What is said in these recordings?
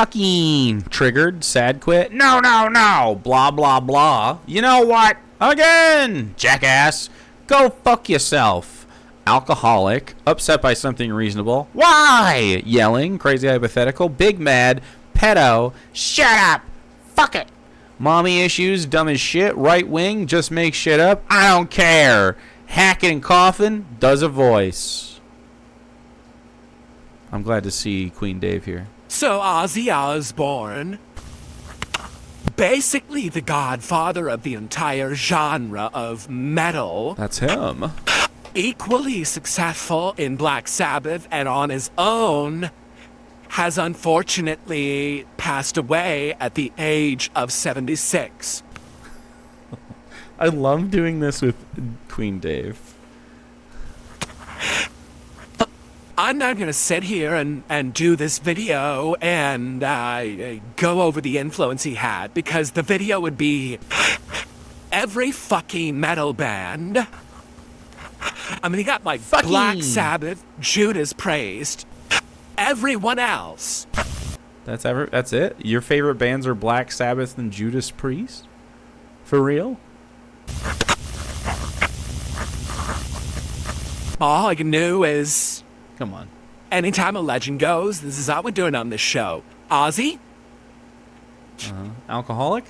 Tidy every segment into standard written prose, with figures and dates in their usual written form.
Fucking triggered, sad quit. No, no, no. Blah, blah, blah. You know what? Again, jackass. Go fuck yourself. Alcoholic, upset by something reasonable. Why? Yelling, crazy hypothetical, big mad, pedo, shut up. Fuck it. Mommy issues, dumb as shit, right wing, just make shit up. I don't care. Hacking and coughing, does a voice. I'm glad to see Queen Dave here. So Ozzy Osbourne, basically the godfather of the entire genre of metal. That's him. Equally successful in Black Sabbath and on his own, has unfortunately passed away at the age of 76. I love doing this with Queen Dave. I'm not going to sit here and do this video and go over the influence he had, because the video would be every fucking metal band. I mean, he got like Black Sabbath, Judas Priest, everyone else. That's it? Your favorite bands are Black Sabbath and Judas Priest? For real? All I knew is, Come on. anytime a legend goes, this is how we're doing on this show. Ozzy, Alcoholic?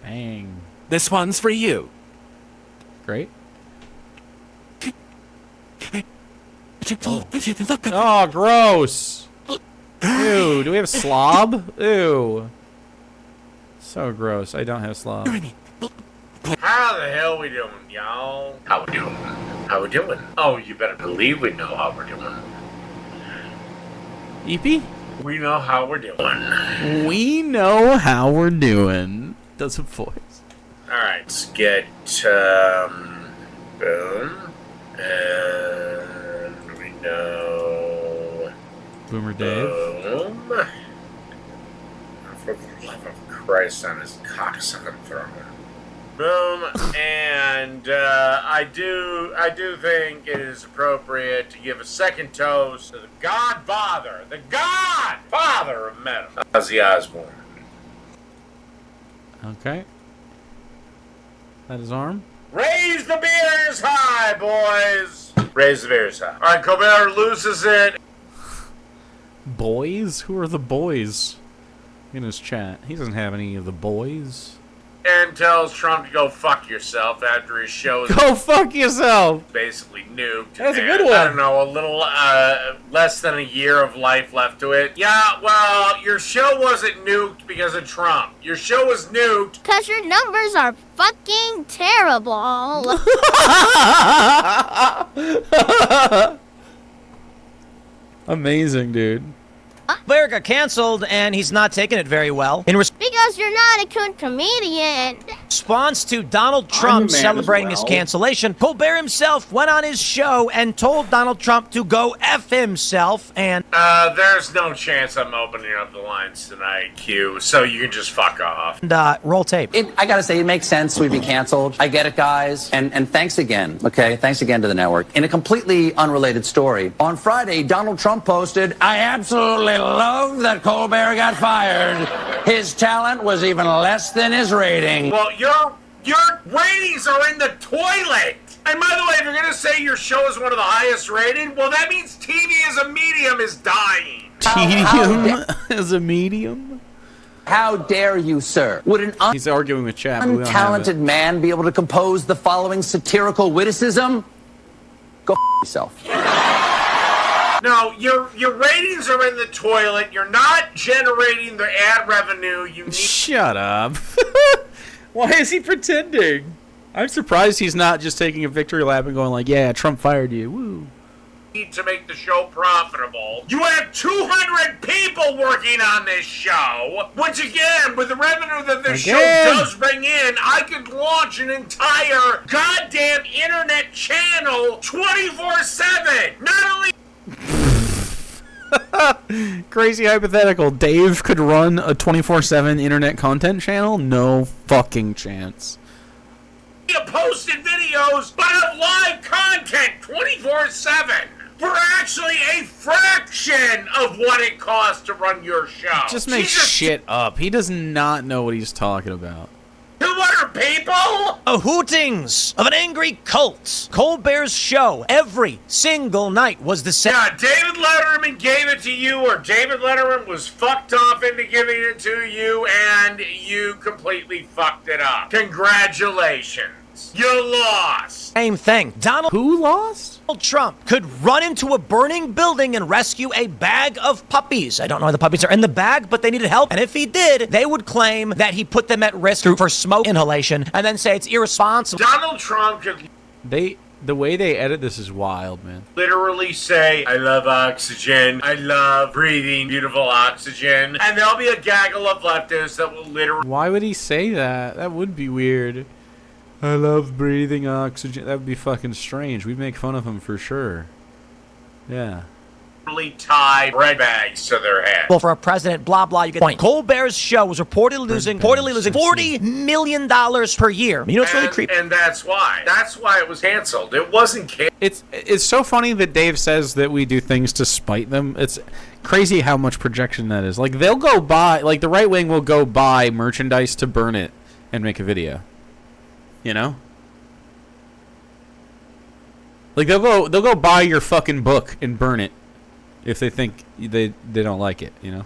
Bang. this one's for you. Great. Oh, gross. Ew, do we have slob? Ew. So gross. I don't have slob. How the hell we doing, y'all? How we doing? How we doing? Oh, you better believe we know how we're doing. EP? We know how we're doing. We know how we're doing. Does a voice. Alright, let's get, boom. And we know... Boomer Dave. Boom. For the love of Christ on his cocksucking throne. Boom, and I do think it is appropriate to give a second toast to the Godfather of metal, Ozzy Osbourne. Okay. That his arm? Raise the beers high, boys! Raise the beers high. All right, Colbert loses it. Boys? Who are the boys in his chat? He doesn't have any of the boys. And tells Trump to go fuck yourself after his show is Go fuck yourself! basically nuked. That's a And, good one. I don't know, a little less than a year of life left to it. Yeah, well, your show wasn't nuked because of Trump. Your show was nuked. Because your numbers are fucking terrible. Amazing, dude. Blair got canceled, and he's not taking it very well. In Because you're not a good comedian. response to Donald Trump celebrating his cancellation, Colbert himself went on his show and told Donald Trump to go F himself, and... There's no chance I'm opening up the lines tonight, Q, so you can just fuck off. roll tape. I gotta say, it makes sense we'd be canceled. I get it, guys. And thanks again, okay? Thanks again to the network. In a completely unrelated story, on Friday, Donald Trump posted, I absolutely love that Colbert got fired. His talent was even less than his rating. Well, your ratings are in the toilet. And by the way, if you're going to say your show is one of the highest rated, well, that means TV as a medium is dying. Medium as a medium? How dare you, sir? Would an He's arguing with chat, but we don't have untalented it. man be able to compose the following satirical witticism? Go yourself. No, your ratings are in the toilet. You're not generating the ad revenue you need. Shut up. Why is he pretending? I'm surprised he's not just taking a victory lap and going like, yeah, Trump fired you. Woo. To make the show profitable. You have 200 people working on this show, which again, with the revenue that this show does bring in, I could launch an entire goddamn internet channel 24/7. Not only Crazy hypothetical. Dave could run a 24/7 internet content channel? No fucking chance. posted videos, but have live content 24/7. for actually a fraction of what it costs to run your show. Just makes shit up. He does not know what he's talking about. 200 people? A hootings of an angry cult. Colbert's show every single night was the same. Yeah, David Letterman gave it to you, or David Letterman was fucked off into giving it to you, and you completely fucked it up. Congratulations. You lost. Same thing. Donald Who lost? Trump could run into a burning building and rescue a bag of puppies. I don't know why the puppies are in the bag, but they needed help. And if he did, they would claim that he put them at risk for smoke inhalation and then say it's irresponsible. Donald Trump could The way they edit this is wild, man. literally say, I love oxygen, I love breathing beautiful oxygen, and there'll be a gaggle of leftists that will literally Why would he say that? That would be weird. I love breathing oxygen. That would be fucking strange. We'd make fun of him for sure. Yeah. tie bread bags to their head. Well, for a president, blah, blah, you get the point. Colbert's show was reportedly losing $40 million per year. You know what's really creepy? And that's why. That's why it was canceled. It wasn't canceled. It's so funny that Dave says that we do things to spite them. It's crazy how much projection that is. Like, they'll go buy, like, the right wing will go buy merchandise to burn it and make a video. You know? Like, they'll go buy your fucking book and burn it if they think they don't like it, you know?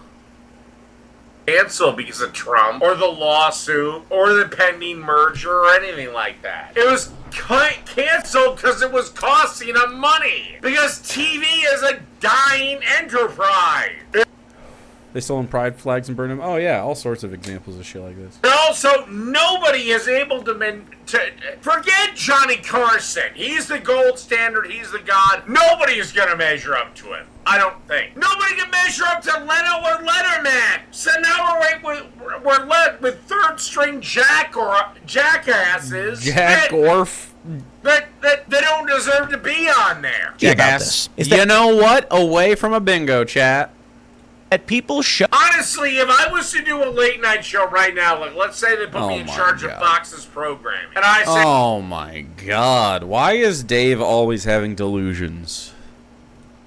Canceled because of Trump or the lawsuit or the pending merger or anything like that. It was canceled because it was costing them money. Because TV is a dying enterprise. They stolen pride flags and burned them. Oh, yeah, all sorts of examples of shit like this. And also, nobody is able to forget Johnny Carson. He's the gold standard. He's the god. Nobody is going to measure up to him. I don't think. Nobody can measure up to Leno or Letterman. So now we're led with third string jackasses. Jack Orf. That don't deserve to be on there. Jackass. You know what? Away from a bingo, chat. That people show. Honestly, if I was to do a late night show right now, like let's say they put me in charge of Fox's programming, and I say, oh my God, why is Dave always having delusions?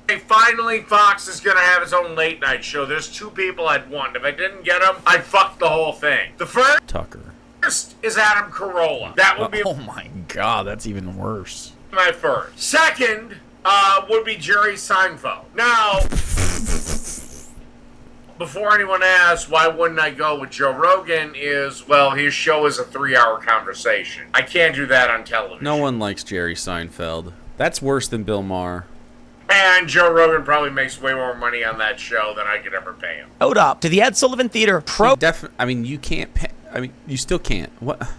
hey, finally Fox is gonna have its own late night show. There's two people I'd want. If I didn't get them, I'd fuck the whole thing. The Tucker. first is Adam Carolla. That would be Oh my God, that's even worse. my first. Second would be Jerry Seinfeld. Now. Before anyone asks, why wouldn't I go with Joe Rogan is, well, his show is a 3-hour conversation. I can't do that on television. No one likes Jerry Seinfeld. That's worse than Bill Maher. And Joe Rogan probably makes way more money on that show than I could ever pay him. Showed up to the Ed Sullivan Theater you can't pay. I mean, you still can't. What?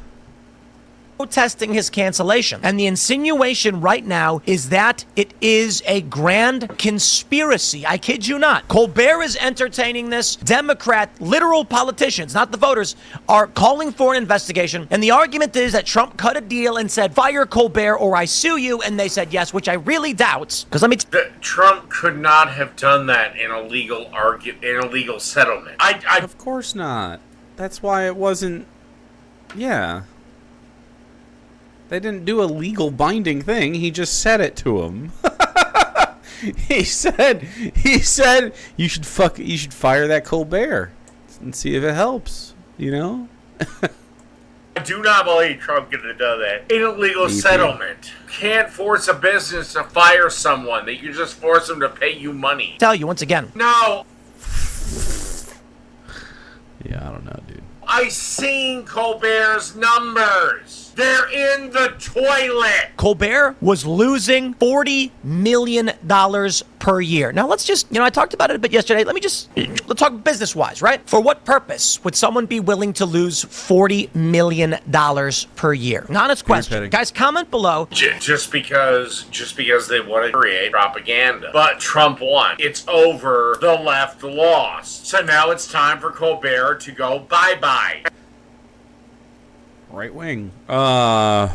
protesting his cancellation. And the insinuation right now is that it is a grand conspiracy. I kid you not. Colbert is entertaining this. Democrat, literal politicians, not the voters, are calling for an investigation. And the argument is that Trump cut a deal and said, fire Colbert or I sue you. And they said yes, which I really doubt. Because let me Trump could not have done that in a legal settlement. Of course not. That's why it wasn't. Yeah. They didn't do a legal binding thing. He just said it to him. He said you should fire that Colbert and see if it helps, you know? I do not believe Trump could have done that. In a legal settlement. Can't force a business to fire someone. They can just force them to pay you money. tell you once again. No. Yeah, I don't know, dude. I seen Colbert's numbers. They're in the toilet. Colbert was losing $40 million per year. Now, let's just, I talked about it a bit yesterday. Let's talk business-wise, right? For what purpose would someone be willing to lose $40 million per year? An honest question. Guys, comment below. Just because they want to create propaganda. But Trump won. It's over. The left lost. So now it's time for Colbert to go bye-bye. Right wing. That's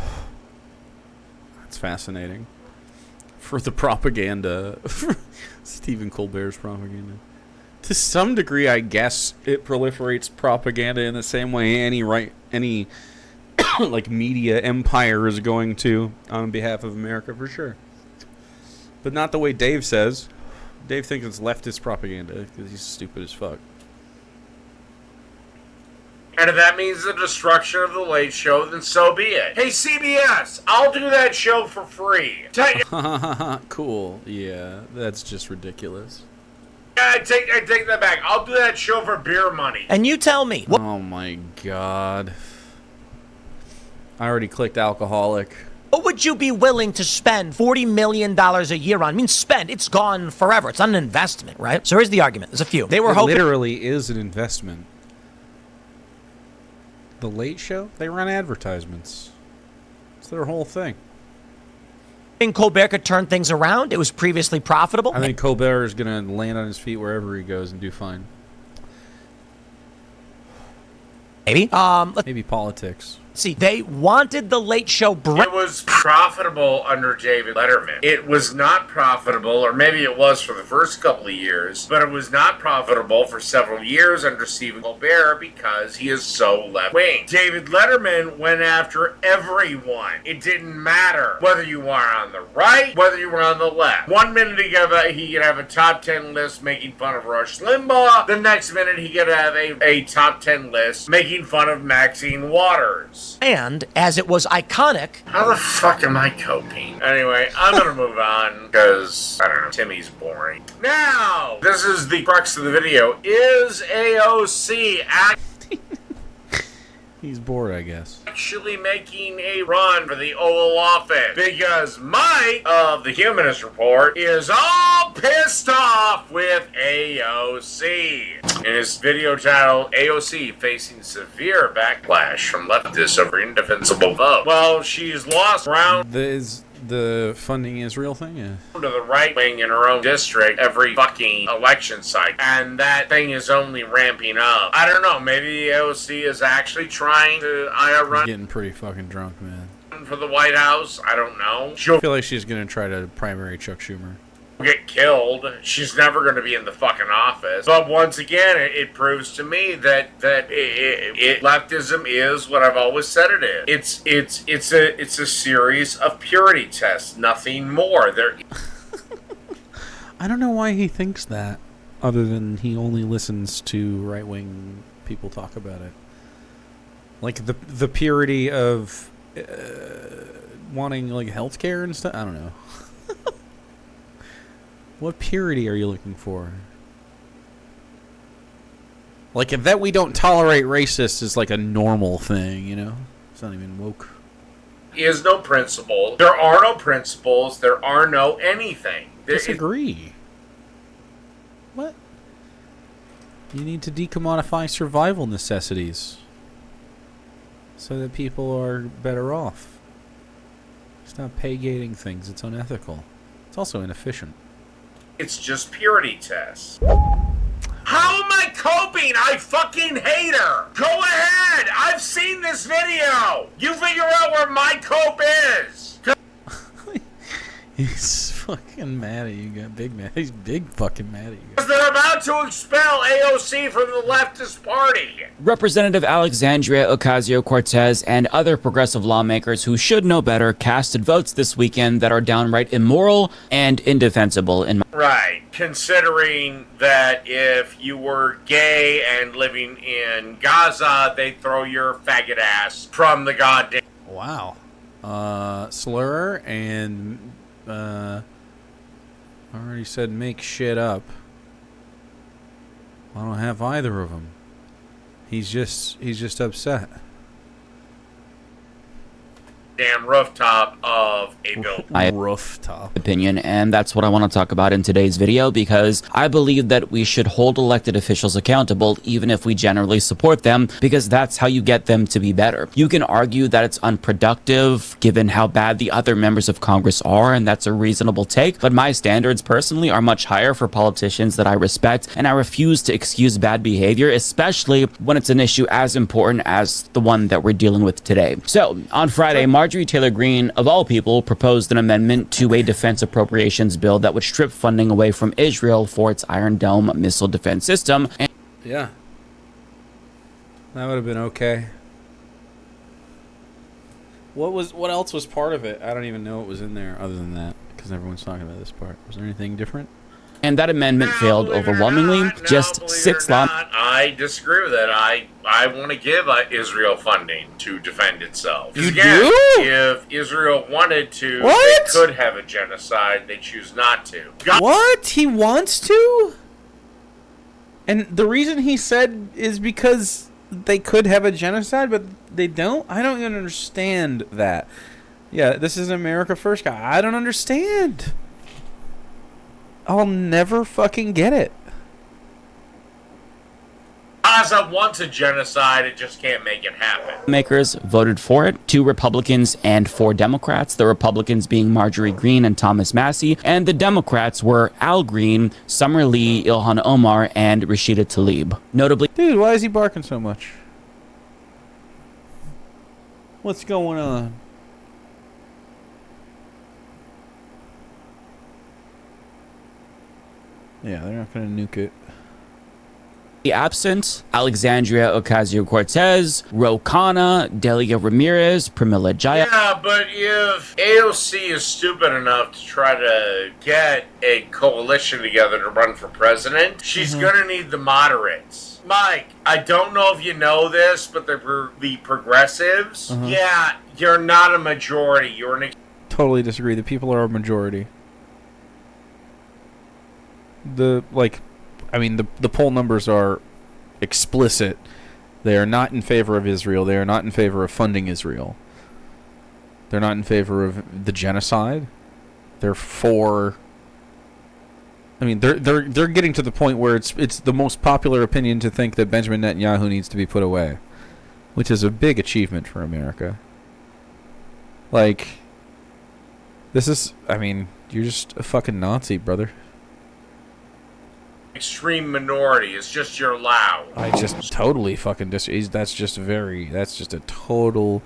fascinating. For the propaganda. Stephen Colbert's propaganda. To some degree, I guess it proliferates propaganda in the same way any like media empire is going to on behalf of America, for sure. But not the way Dave says. Dave thinks it's leftist propaganda because he's stupid as fuck. And if that means the destruction of the Late Show, then so be it. Hey, CBS, I'll do that show for free. Cool. Yeah, that's just ridiculous. I take that back. I'll do that show for beer money. And you tell me, what Oh my god. I already clicked alcoholic. would you be willing to spend $40 million a year on? I mean, spend. It's gone forever. It's not an investment, right? So here's the argument. There's a few. They were It hoping... literally is an investment. The Late Show? They run advertisements. It's their whole thing. Colbert could turn things around. It was previously profitable. I think Colbert is going to land on his feet wherever he goes and do fine. Maybe. Let's Maybe politics. see. They wanted the Late Show... It was profitable under David Letterman. It was not profitable, or maybe it was for the first couple of years, but it was not profitable for several years under Stephen Colbert because he is so left-wing. David Letterman went after everyone. It didn't matter whether you were on the right, whether you were on the left. 1 minute he could have a top 10 list making fun of Rush Limbaugh. The next minute he could have a top 10 list making fun of Maxine Waters. And, as it was iconic... How the fuck am I coping? Anyway, I'm gonna move on because, I don't know, Timmy's boring. Now, this is the crux of the video. Is AOC He's bored, I guess. actually making a run for the Oval Office? Because Mike of the Humanist Report is all pissed off with AOC. In his video titled, AOC facing severe backlash from leftists over indefensible vote. Well, she's lost round Is the funding Israel thing? Yeah. to the right wing in her own district every fucking election cycle. And that thing is only ramping up. I don't know, maybe the AOC is actually trying to run Getting pretty fucking drunk, man. for the White House. I don't know. I She'll feel like she's going to try to primary Chuck Schumer. get killed. She's never going to be in the fucking office. But once again, it proves to me that leftism is what I've always said it is. It's a series of purity tests, nothing more. I don't know why he thinks that, other than he only listens to right-wing people talk about it. Like the purity of wanting like healthcare and stuff. I don't know. What purity are you looking for? Like, if that we don't tolerate racists is like a normal thing, you know? It's not even woke. Is no principle. There are no principles. There are no anything. Disagree. What? You need to decommodify survival necessities so that people are better off. Stop pay-gating things. It's unethical. It's also inefficient. It's just purity tests. How am I coping? I fucking hate her. Go ahead. I've seen this video. You figure out where my cope is. He's fucking mad at you. He's big fucking mad at you. Because they're about to expel AOC from the leftist party. Representative Alexandria Ocasio-Cortez and other progressive lawmakers who should know better casted votes this weekend that are downright immoral and indefensible in my... Right. Considering that if you were gay and living in Gaza, they'd throw your faggot ass from the goddamn... Wow. Slur and... I already said make shit up. I don't have either of them. He's just upset. damn rooftop of a building. Rooftop. Opinion, and that's what I want to talk about in today's video, because I believe that we should hold elected officials accountable even if we generally support them, because that's how you get them to be better. You can argue that it's unproductive given how bad the other members of Congress are, and that's a reasonable take, but my standards personally are much higher for politicians that I respect, and I refuse to excuse bad behavior, especially when it's an issue as important as the one that we're dealing with today. So on Friday, Marjorie Taylor Greene, of all people, proposed an amendment to a defense appropriations bill that would strip funding away from Israel for its Iron Dome missile defense system. Yeah. That would have been okay. What else was part of it? I don't even know what was in there other than that. because everyone's talking about this part. Was there anything different? And that amendment failed overwhelmingly. Just 6 law. I disagree with that. I want to give Israel funding to defend itself. You Again, do? If Israel wanted to, What? they could have a genocide. They choose not to. What? He wants to? And the reason he said is because they could have a genocide, but they don't? I don't even understand that. Yeah, this is America First guy. I don't understand. I'll never fucking get it. Gaza wants a genocide, it just can't make it happen. Makers voted for it, 2 Republicans and 4 Democrats. The Republicans being Marjorie Greene and Thomas Massie, and the Democrats were Al Green, Summer Lee, Ilhan Omar, and Rashida Tlaib. Notably, Dude, why is he barking so much? What's going on? Yeah, they're not gonna nuke it. absent Alexandria Ocasio-Cortez, Ro Khanna, Delia Ramirez, Pramila Jaya. Yeah, but if AOC is stupid enough to try to get a coalition together to run for president, she's gonna need the moderates. Mike, I don't know if you know this, but the progressives, yeah, you're not a majority. You're an... Totally disagree. The people are a majority. The poll numbers are explicit. They are not in favor of Israel. They are not in favor of funding Israel. They're not in favor of the genocide. They're for... I mean, they're getting to the point where it's the most popular opinion to think that Benjamin Netanyahu needs to be put away, which is a big achievement for America. Like, this is... I mean, you're just a fucking Nazi, brother. Extreme minority. It's just you're loud. I just totally fucking disagree. That's just a total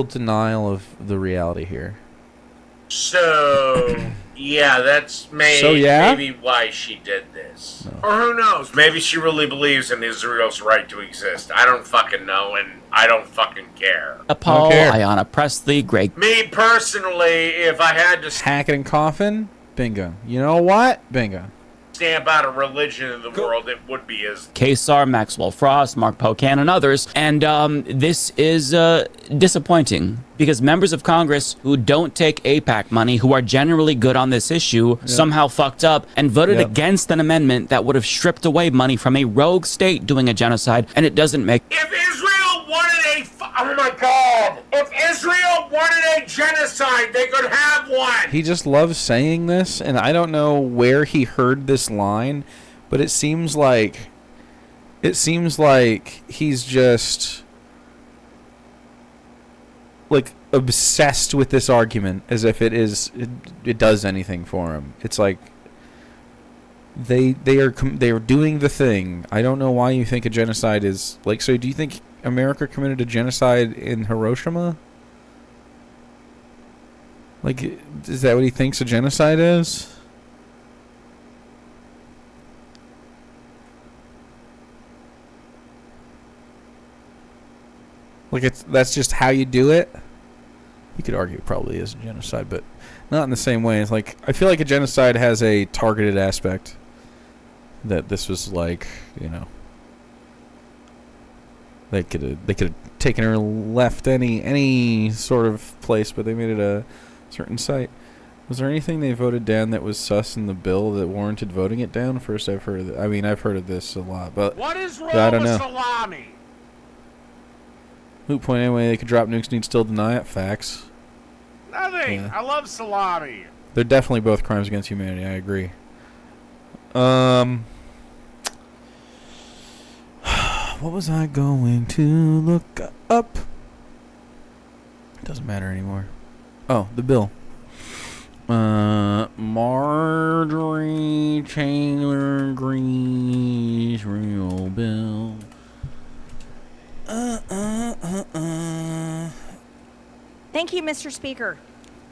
denial of the reality here. So, yeah, that's maybe why she did this. No. Or who knows? Maybe she really believes in Israel's right to exist. I don't fucking know, and I don't fucking care. Paul, Ayanna Pressley, Greg. Me personally, if I had to... Hackett and Coffin? Bingo. You know what? Bingo. Stamp out a religion in the world, it would be as Kesar, Maxwell Frost, Mark Pocan, and others. And this is disappointing because members of Congress who don't take AIPAC money, who are generally good on this issue, somehow fucked up and voted against an amendment that would have stripped away money from a rogue state doing a genocide, and it doesn't make... If Israel wanted a... Oh my God! If Israel wanted a genocide, they could have one! He just loves saying this, and I don't know where he heard this line, but it seems like he's just like obsessed with this argument, as if it does anything for him. It's like they are doing the thing. I don't know why you think a genocide is like. So do you think America committed a genocide in Hiroshima? Like, is that what he thinks a genocide is? Like, that's just how you do it? You could argue it probably is a genocide, but not in the same way. It's like, I feel like a genocide has a targeted aspect. That this was like, you know, they could have taken her left any sort of place, but they made it a certain site. Was there anything they voted down that was sus in the bill that warranted voting it down? First, I've heard of this a lot, but what is wrong I don't with know. salami? Moot point anyway. They could drop nukes and you'd still deny it. Facts. Nothing. Yeah. I love salami. They're definitely both crimes against humanity. I agree. What was I going to look up? It doesn't matter anymore. Oh, the bill. Marjorie Taylor Greene's real bill. Thank you, Mr. Speaker.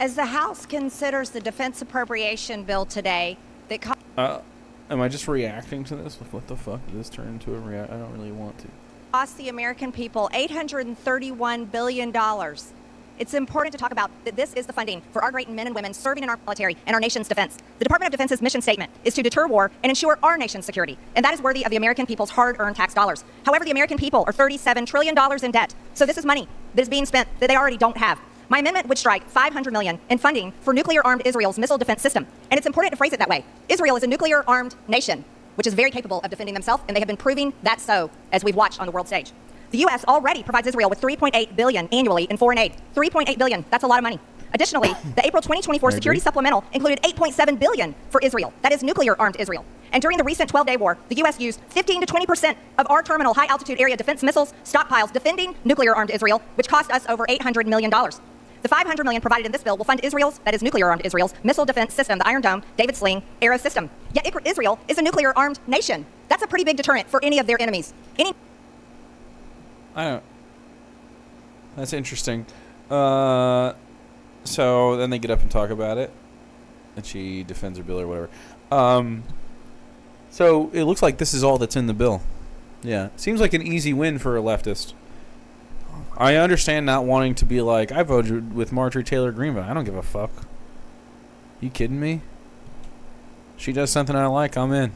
As the House considers the defense appropriation bill today, that Am I just reacting to this? What the fuck? Did this turn into a react? I don't really want to. cost the American people $831 billion. it's important to talk about that this is the funding for our great men and women serving in our military and our nation's defense. The Department of Defense's mission statement is to deter war and ensure our nation's security, and that is worthy of the American people's hard-earned tax dollars. However, the American people are $37 trillion in debt, so this is money that is being spent that they already don't have. My amendment would strike $500 million in funding for nuclear-armed Israel's missile defense system, and it's important to phrase it that way. Israel is a nuclear-armed nation, which is very capable of defending themselves, and they have been proving that so, as we've watched on the world stage. The U.S. already provides Israel with $3.8 billion annually in foreign aid. $3.8 billion, that's a lot of money. Additionally, the April 2024 security supplemental included $8.7 billion for Israel. That is nuclear-armed Israel. And during the recent 12-day war, the U.S. used 15 to 20% of our terminal high-altitude area defense missiles stockpiles defending nuclear-armed Israel, which cost us over $800 million. The $500 million provided in this bill will fund Israel's, that is nuclear-armed Israel's, missile defense system, the Iron Dome, David Sling, Arrow system. Yet Israel is a nuclear-armed nation. That's a pretty big deterrent for any of their enemies. That's interesting. So then they get up and talk about it, and she defends her bill or whatever. So it looks like this is all that's in the bill. Yeah, seems like an easy win for a leftist. I understand not wanting to be like, I voted with Marjorie Taylor Greene, but I don't give a fuck. You kidding me? She does something I like, I'm in.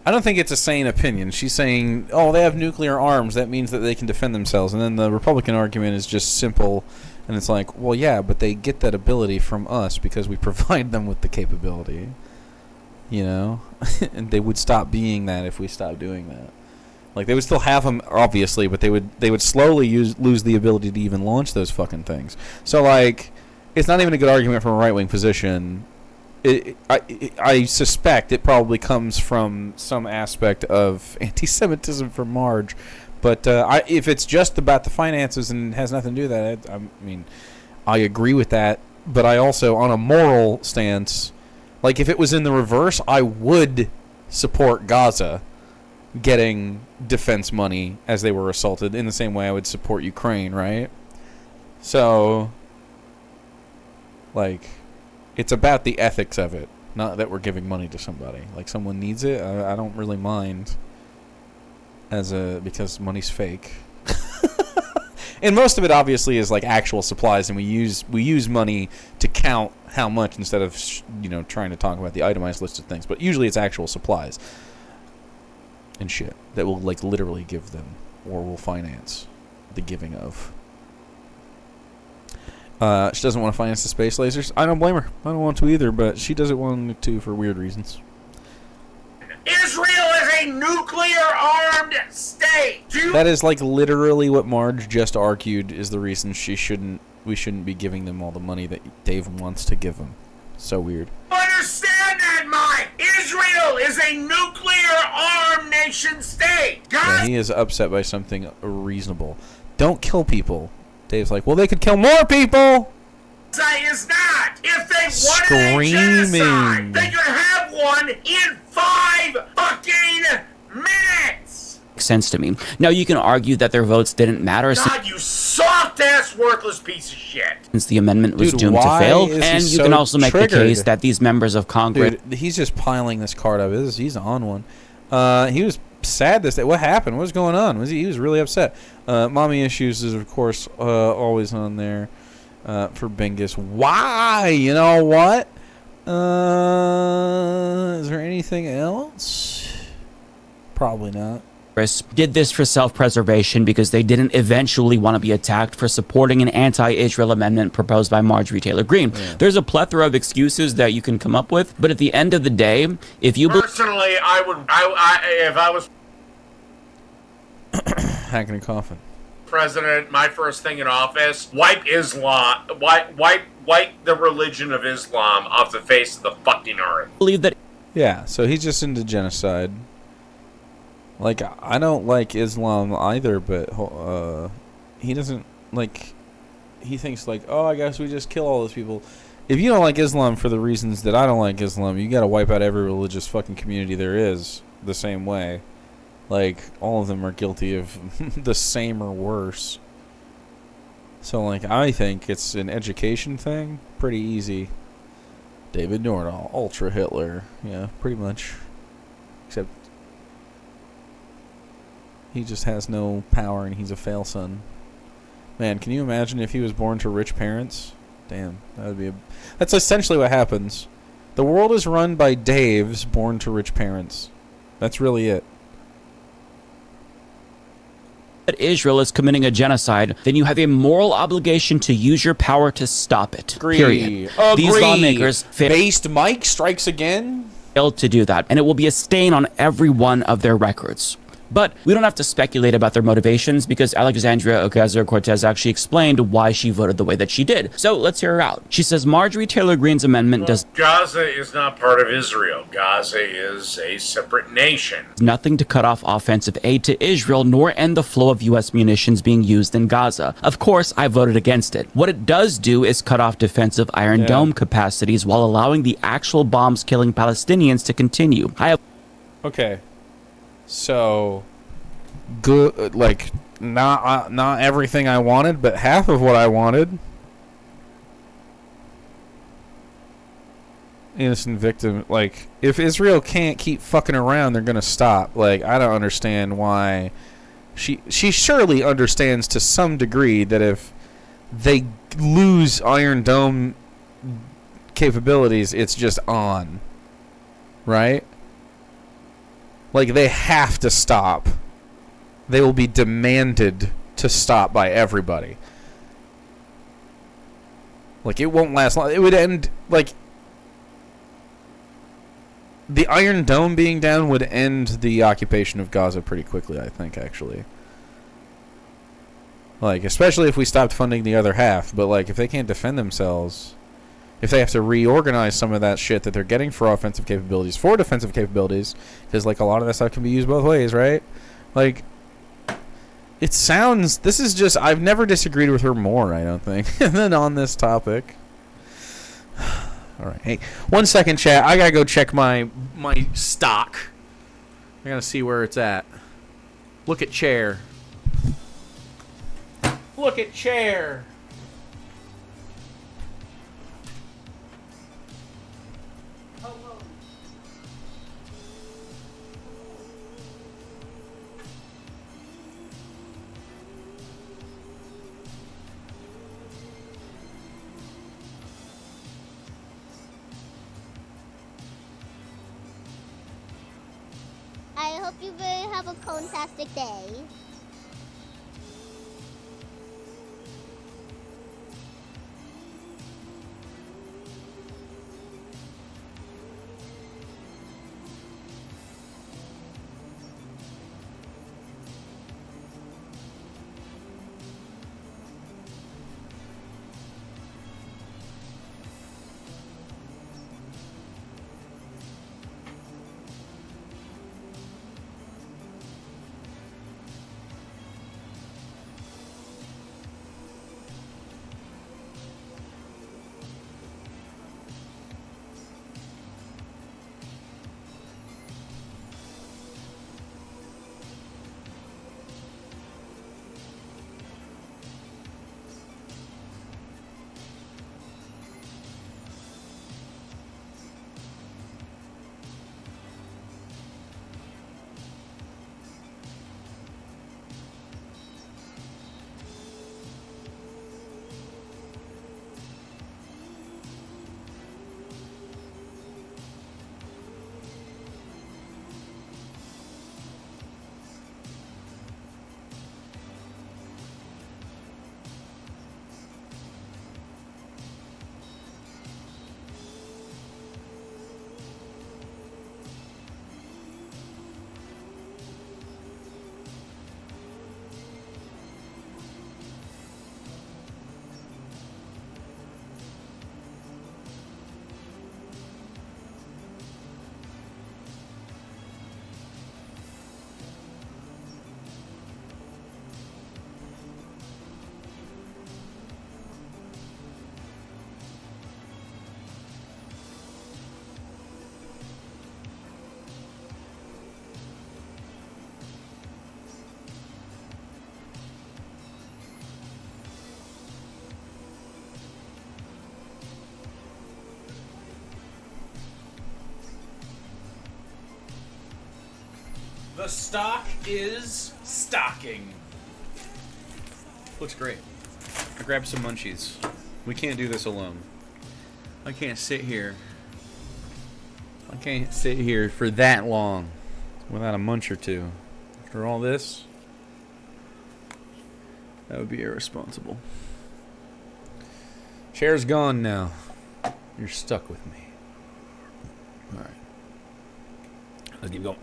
I don't think it's a sane opinion. She's saying, oh, they have nuclear arms. That means that they can defend themselves. And then the Republican argument is just simple. And it's like, well, yeah, but they get that ability from us because we provide them with the capability. You know? And they would stop being that if we stopped doing that. Like, they would still have them, obviously, but they would slowly lose the ability to even launch those fucking things. So, like, it's not even a good argument from a right-wing position. I suspect it probably comes from some aspect of anti-Semitism from Marge, but if it's just about the finances and has nothing to do with that, I mean, I agree with that. But I also, on a moral stance, like if it was in the reverse, I would support Gaza getting defense money as they were assaulted in the same way I would support Ukraine, right? So, like, it's about the ethics of it, not that we're giving money to somebody. Like, someone needs it, I don't really mind because money's fake. And most of it obviously is like actual supplies, and we use money to count how much instead of trying to talk about the itemized list of things. But usually it's actual supplies and shit that will like literally give them or will finance the giving of. She doesn't want to finance the space lasers. I don't blame her. I don't want to either, but she doesn't want to for weird reasons. Israel is a nuclear-armed state. That is like literally what Marge just argued is the reason we shouldn't be giving them all the money that Dave wants to give them. So weird. Understand that, Mike? Israel is a nuclear-armed nation state. Yeah, he is upset by something reasonable. Don't kill people. Dave's like, well, they could kill more people. Is not. If they wanted a genocide, they could have one in 5 fucking minutes. Makes sense to me. Now, you can argue that their votes didn't matter God, you soft-ass worthless piece of shit. Since the amendment was doomed to fail, and you can also make the case that these members of Congress... Dude, he's just piling this card up. He's on one. He was sad this day. What happened? What was going on? He was really upset. Mommy issues is, of course, always on there for Bingus. Why? You know what? Is there anything else? Probably not. Did this for self-preservation because they didn't eventually want to be attacked for supporting an anti-Israel amendment proposed by Marjorie Taylor Greene. Yeah. There's a plethora of excuses that you can come up with, but at the end of the day, if you... Personally, if I was... Hacking a coffin. President, my first thing in office, wipe Islam, wipe the religion of Islam off the face of the fucking earth. Believe that... Yeah, so he's just into genocide. Like, I don't like Islam either, but he doesn't, like, he thinks, like, oh, I guess we just kill all those people. If you don't like Islam for the reasons that I don't like Islam, you gotta wipe out every religious fucking community there is the same way. Like, all of them are guilty of the same or worse. So, like, I think it's an education thing. Pretty easy. David Nordahl, Ultra Hitler. Yeah, pretty much. Except... he just has no power and he's a fail son. Man, can you imagine if he was born to rich parents? Damn, that would be that's essentially what happens. The world is run by Daves born to rich parents. That's really it. That Israel is committing a genocide, then you have a moral obligation to use your power to stop it. Agree. Period. Agree. These lawmakers Based Mike strikes again. failed to do that, and it will be a stain on every one of their records. But we don't have to speculate about their motivations because Alexandria Ocasio-Cortez actually explained why she voted the way that she did. So let's hear her out. She says Marjorie Taylor Greene's amendment does Gaza is not part of Israel. Gaza is a separate nation. nothing to cut off offensive aid to Israel nor end the flow of U.S. munitions being used in Gaza. Of course, I voted against it. What it does do is cut off defensive Iron Dome capacities while allowing the actual bombs killing Palestinians to continue. Okay. So, good, like, not everything I wanted, but half of what I wanted. Innocent victim. Like, if Israel can't keep fucking around, they're gonna stop. Like, I don't understand why. She surely understands to some degree that if they lose Iron Dome capabilities, it's just on. Right? Like, they have to stop. They will be demanded to stop by everybody. Like, it won't last long. It would end, like... The Iron Dome being down would end the occupation of Gaza pretty quickly, I think, actually. Like, especially if we stopped funding the other half. But, like, if they can't defend themselves... If they have to reorganize some of that shit that they're getting for offensive capabilities for defensive capabilities, because, like, a lot of that stuff can be used both ways, right? Like, it sounds... This is just... I've never disagreed with her more, I don't think, than on this topic. All right. Hey, 1 second, chat. I gotta go check my stock. I gotta see where it's at. Look at chair. Look at chair. I hope you will have a fantastic day. The stock is stocking. Looks great. I grabbed some munchies. We can't do this alone. I can't sit here. I can't sit here for that long without a munch or two. After all this, that would be irresponsible. Chair's gone now. You're stuck with me. Alright. Let's keep going.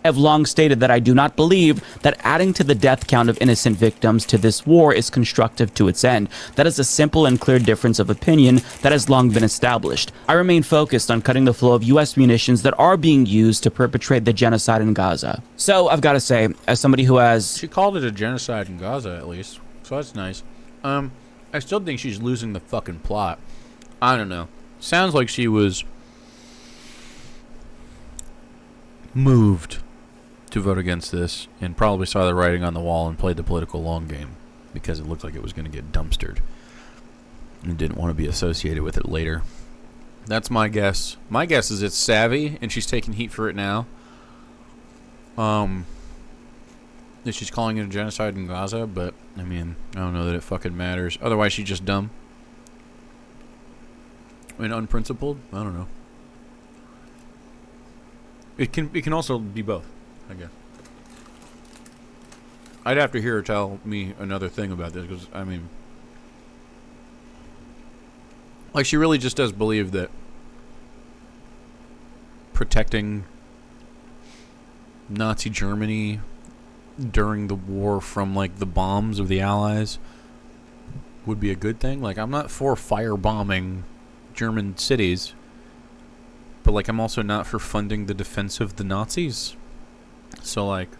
I have long stated that I do not believe that adding to the death count of innocent victims to this war is constructive to its end. That is a simple and clear difference of opinion that has long been established. I remain focused on cutting the flow of U.S. munitions that are being used to perpetrate the genocide in Gaza. So, I've got to say, as somebody who has... She called it a genocide in Gaza, at least. So that's nice. I still think she's losing the fucking plot. I don't know. Sounds like she was moved to vote against this and probably saw the writing on the wall and played the political long game because it looked like it was going to get dumpstered and didn't want to be associated with it later. That's my guess. My guess is it's savvy and she's taking heat for it now. That she's calling it a genocide in Gaza, but I mean, I don't know that it fucking matters. Otherwise, she's just dumb and unprincipled. I don't know. It can also be both, I guess. I'd have to hear her tell me another thing about this because I mean, like she really just does believe that protecting Nazi Germany during the war from like the bombs of the Allies would be a good thing. Like I'm not for firebombing German cities, but like I'm also not for funding the defense of the Nazis. So like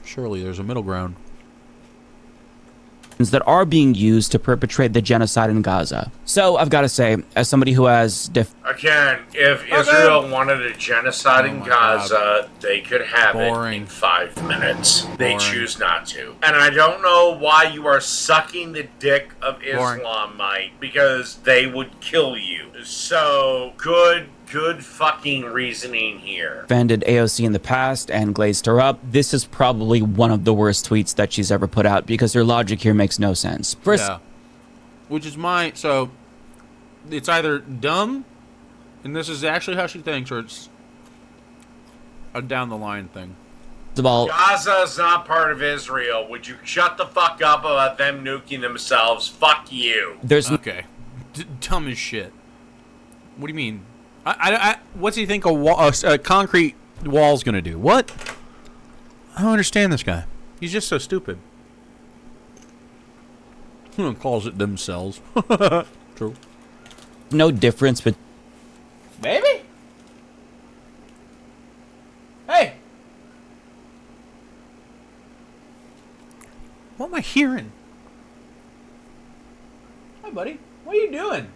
surely there's a middle ground. That are being used to perpetrate the genocide in Gaza. So, I've got to say, as somebody who has... Again, if Israel wanted a genocide in Gaza, they could have it in 5 minutes. They choose not to. And I don't know why you are sucking the dick of Islam, Mike, because they would kill you. So, good fucking reasoning here. Offended AOC in the past and glazed her up. This is probably one of the worst tweets that she's ever put out because her logic here makes no sense. First, yeah. Which is so it's either dumb, and this is actually how she thinks, or it's a down the line thing. First of all, Gaza is not part of Israel. Would you shut the fuck up about them nuking themselves? Fuck you. There's okay. Dumb as shit. What do you mean? What's he think a concrete wall's gonna do? What? I don't understand this guy. He's just so stupid. Calls it themselves. True. No difference, but baby. Hey. What am I hearing? Hi, buddy. What are you doing?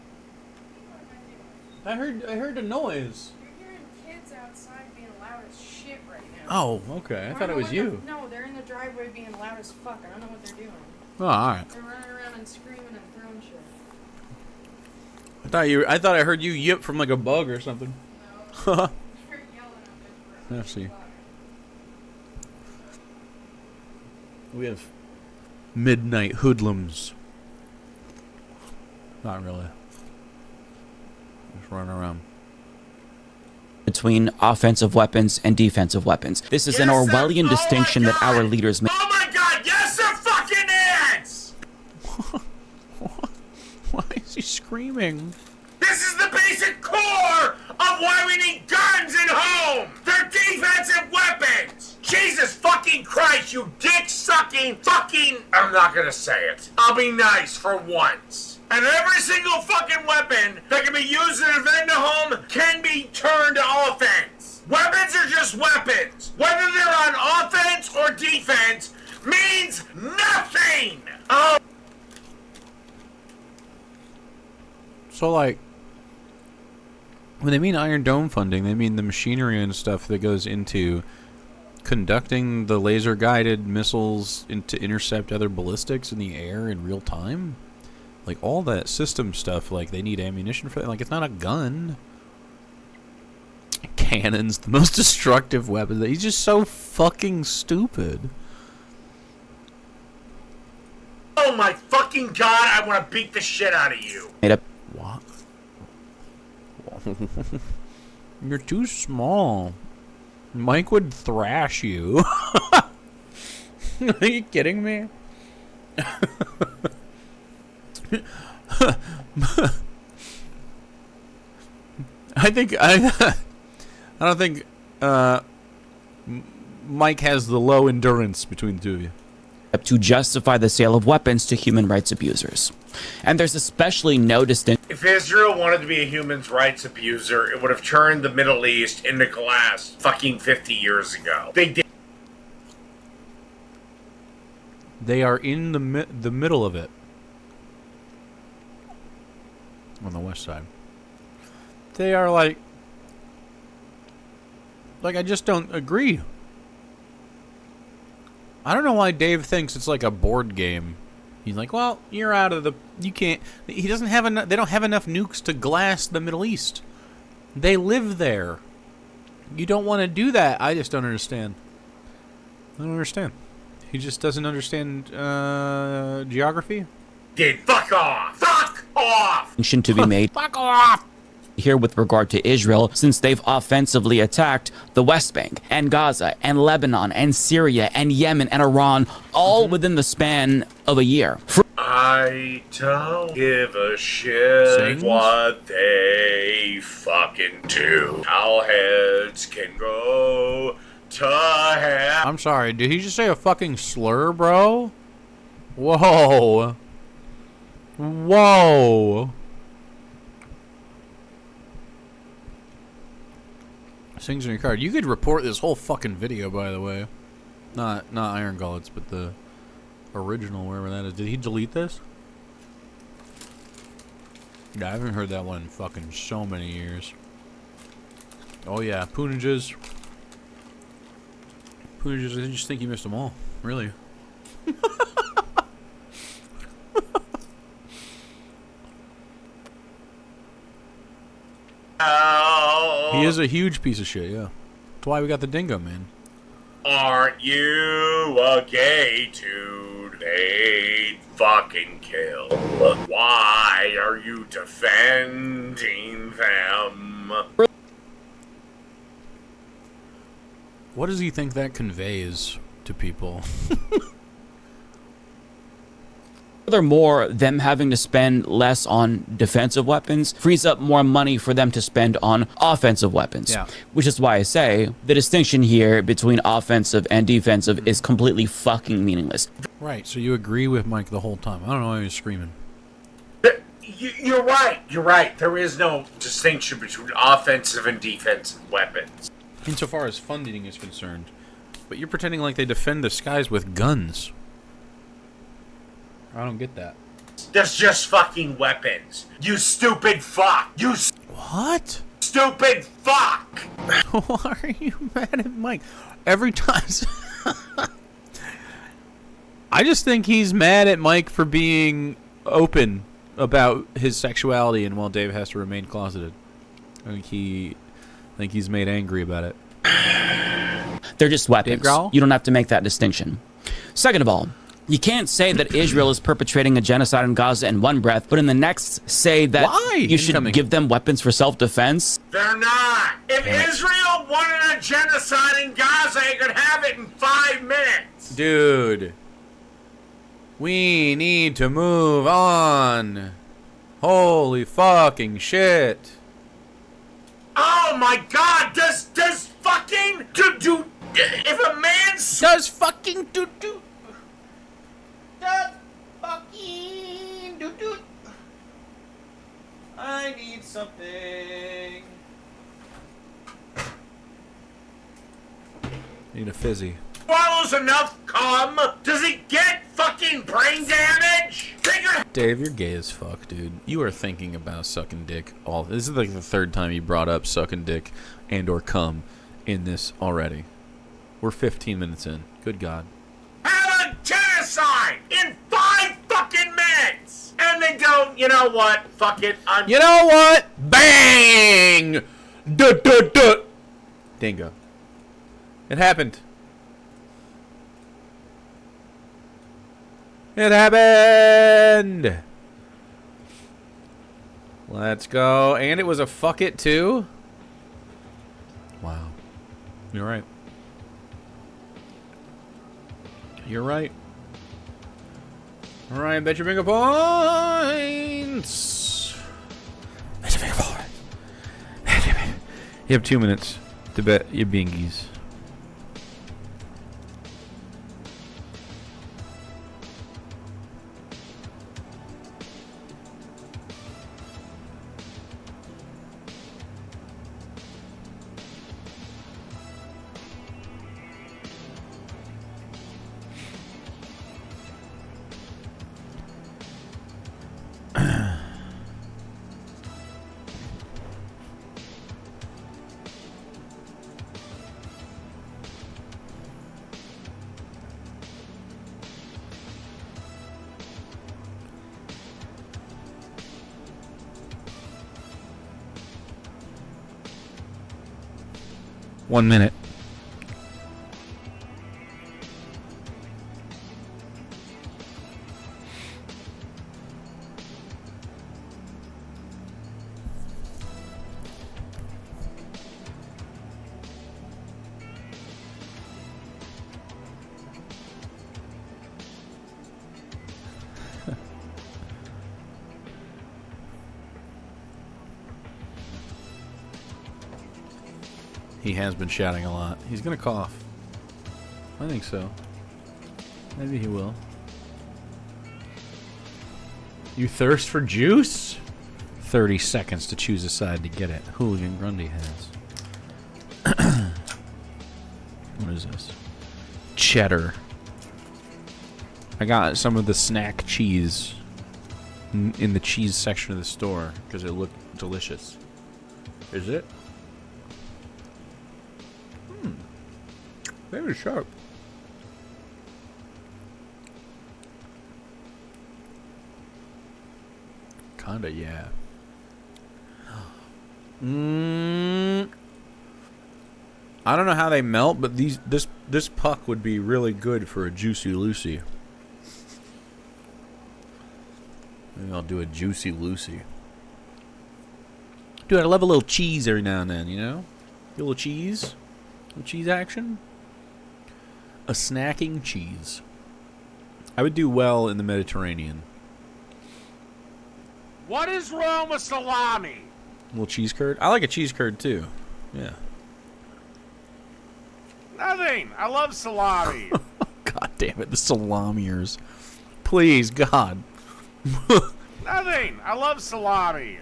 I heard a noise. You're hearing kids outside being loud as shit right now. Oh, okay. I thought it was you. No, they're in the driveway being loud as fuck. I don't know what they're doing. Oh, all right. They're running around and screaming and throwing shit. I thought I heard you yip from like a bug or something. No, you're yelling at them. Let's see. We have midnight hoodlums. Not really. Just running around. Between offensive weapons and defensive weapons. This is an Orwellian distinction that our leaders make. Oh my god, yes there fucking is! Why is he screaming? This is the basic core of why we need guns at home! They're defensive weapons! Jesus fucking Christ, you dick-sucking fucking... I'm not gonna say it. I'll be nice for once. And every single fucking weapon that can be used to defend a home can be turned to offense. Weapons are just weapons. Whether they're on offense or defense means nothing! Oh. So, like, when they mean Iron Dome funding, they mean the machinery and stuff that goes into conducting the laser-guided missiles to intercept other ballistics in the air in real time? Like, all that system stuff, like, they need ammunition for that. Like, it's not a gun. Cannon's the most destructive weapon. He's just so fucking stupid. Oh my fucking god, I want to beat the shit out of you. Made up. What? You're too small. Mike would thrash you. Are you kidding me? I don't think Mike has the low endurance between the two of you. To justify the sale of weapons to human rights abusers. And there's especially no distinction. If Israel wanted to be a human rights abuser, it would have turned the Middle East into glass fucking 50 years ago. They did. They are in the middle of it. On the west side. They are like I just don't agree. I don't know why Dave thinks it's like a board game. He's like, well, you're out of the... You can't... He doesn't have enough... They don't have enough nukes to glass the Middle East. They live there. You don't want to do that. I just don't understand. I don't understand. He just doesn't understand geography. Did fuck off! Fuck off! To be made. Fuck off! Here with regard to Israel, since they've offensively attacked the West Bank and Gaza and Lebanon and Syria and Yemen and Iran, all within the span of a year. I don't give a shit what they fucking do. Towelheads can go to hell. I'm sorry, did he just say a fucking slur, bro? Whoa. Whoa. Things in your card. You could report this whole fucking video, by the way. Not Iron Gullets, but the original, wherever that is. Did he delete this? Yeah, I haven't heard that one in fucking so many years. Oh yeah, Poonages. Poonages, I just think you missed them all. Really. He is a huge piece of shit, yeah. That's why we got the Dingo, man. Aren't you a gay dude? They'd fucking kill. Why are you defending them? What does he think that conveys to people? Furthermore, them having to spend less on defensive weapons frees up more money for them to spend on offensive weapons. Yeah. Which is why I say the distinction here between offensive and defensive is completely fucking meaningless. Right, so you agree with Mike the whole time. I don't know why he was screaming. You're right. You're right. There is no distinction between offensive and defensive weapons. Insofar as funding is concerned. But you're pretending like they defend the skies with guns. I don't get that. That's just fucking weapons. You stupid fuck. You What? stupid fuck. Why are you mad at Mike? Every time... I just think he's mad at Mike for being open about his sexuality, and while Dave has to remain closeted. I think he's made angry about it. They're just weapons. You don't have to make that distinction. Second of all, you can't say that Israel is perpetrating a genocide in Gaza in one breath, but in the next say that you should give them weapons for self-defense. They're not. If Israel wanted a genocide in Gaza, it could have it in 5 minutes. Dude. We need to move on. Holy fucking shit. Oh my god, does fucking do if a man does fucking do Does fucking do I need something. Need a fizzy. swallows enough cum, does he get fucking brain damage? Dave, you're gay as fuck, dude. You are thinking about sucking dick all. This is like the third time you brought up sucking dick and or cum in this already. We're 15 minutes in. Good God. Have a genocide in 5 fucking minutes! And they don't, you know what? Fuck it. You know what? Bang! Duh, duh, duh. Dingo. It happened. It happened! Let's go. And it was a fuck it too? Wow. You're right. You're right. Alright, bet your finger points! Bet your finger points. You have 2 minutes to bet your bingies. One minute. He has been shouting a lot. He's gonna cough. I think so. Maybe he will. You thirst for juice? 30 seconds to choose a side to get it. Hooligan Grundy has. What is this? Cheddar. I got some of the snack cheese in the cheese section of the store because it looked delicious. Is it? Very sharp. Kinda, yeah. I don't know how they melt, but this puck would be really good for a Juicy Lucy. Maybe I'll do a Juicy Lucy. Dude, I love a little cheese every now and then, you know? A little cheese. A little cheese action. A snacking cheese. I would do well in the Mediterranean. What is wrong with salami? A little cheese curd. I like a cheese curd too. Yeah. Nothing. I love salami. God damn it, the salamiers. Please, God. Nothing. I love salami.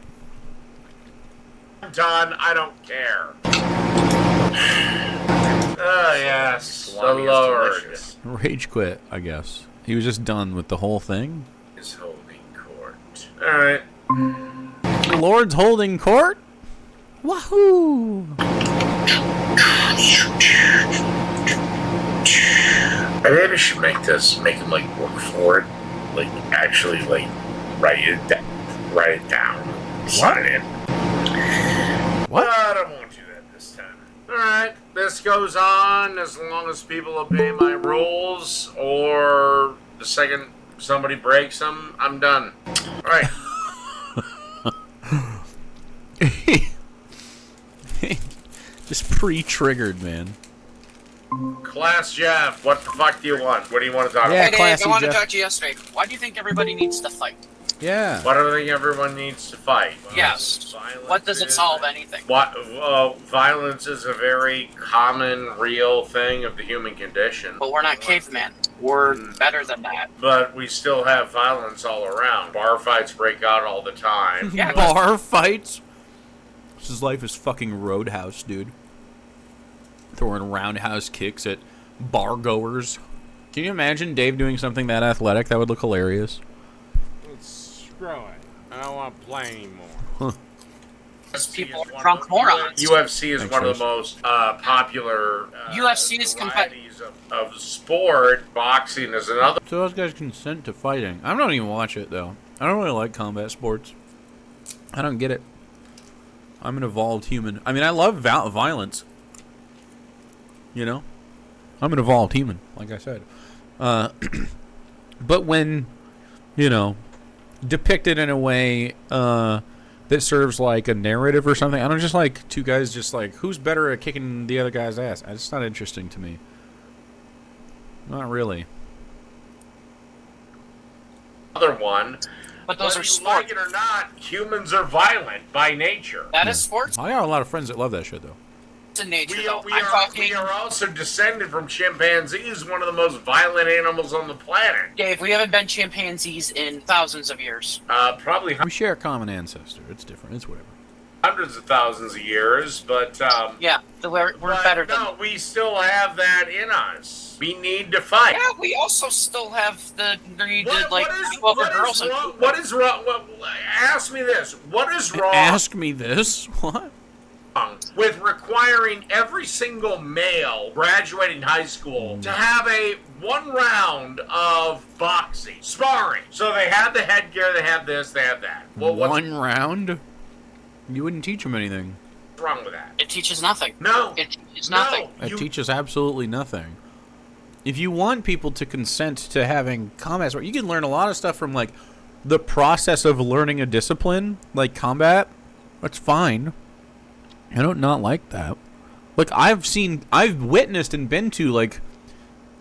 I'm done. I don't care. Oh, yes. The Lord. Rage quit, I guess. He was just done with the whole thing. Is holding court. Alright. The Lord's holding court? Wahoo! I think we should make him like work for it. Like actually like write it down. Sign it. What? I don't want to do that this time. Alright, this goes on as long as people obey my rules, or the second somebody breaks them, I'm done. Alright. Just pre-triggered, man. Class Jeff, what the fuck do you want? What do you want to talk Yeah, about? Hey Dave, classy I want to Jeff. talk to you yesterday. Why do you think everybody needs to fight? Yeah. What do I think everyone needs to fight? Yes. What does it solve anything? What? Violence is a very common, real thing of the human condition. But we're not cavemen. We're better than that. But we still have violence all around. Bar fights break out all the time. Yeah. Bar fights? His life is fucking Roadhouse, dude. Throwing roundhouse kicks at bar goers. Can you imagine Dave doing something that athletic? That would look hilarious. Screw it. I don't want to play anymore. Because people are drunk morons. UFC is Thanks, one of Rose. the most popular UFC is varieties of sport. Boxing is another. So those guys consent to fighting. I don't even watch it, though. I don't really like combat sports. I don't get it. I'm an evolved human. I mean, I love violence. You know? I'm an evolved human, like I said. But when, you know, depicted in a way that serves like a narrative or something, I don't just like two guys just like, who's better at kicking the other guy's ass? It's not interesting to me. Not really. Other one. But those Whether are you sports. like it or not, humans are violent by nature. That is sports. I got a lot of friends that love that shit, though. It's in nature, We though. are, we, I'm are, talking, we are also descended from chimpanzees, one of the most violent animals on the planet. Dave, we haven't been chimpanzees in thousands of years. Probably We share a common ancestor. It's different. It's whatever. hundreds of thousands of years, but Yeah, we're but better than... no, we still have that in us. We need to fight. Yeah, we also still have the need to, What, like, what is, go over what girls is and... wrong? What is wrong? Ask me this. What is wrong Ask me this? What? with requiring every single male graduating high school to have one round of boxing, sparring? So they have the headgear, they have this, they have that. Well, what's One round? You wouldn't teach them anything. wrong with that? It teaches nothing. No. It teaches nothing. No. It teaches absolutely nothing. If you want people to consent to having combat sport, you can learn a lot of stuff from, like, the process of learning a discipline, like combat. That's fine. I don't not like that. Like, I've witnessed and been to, like,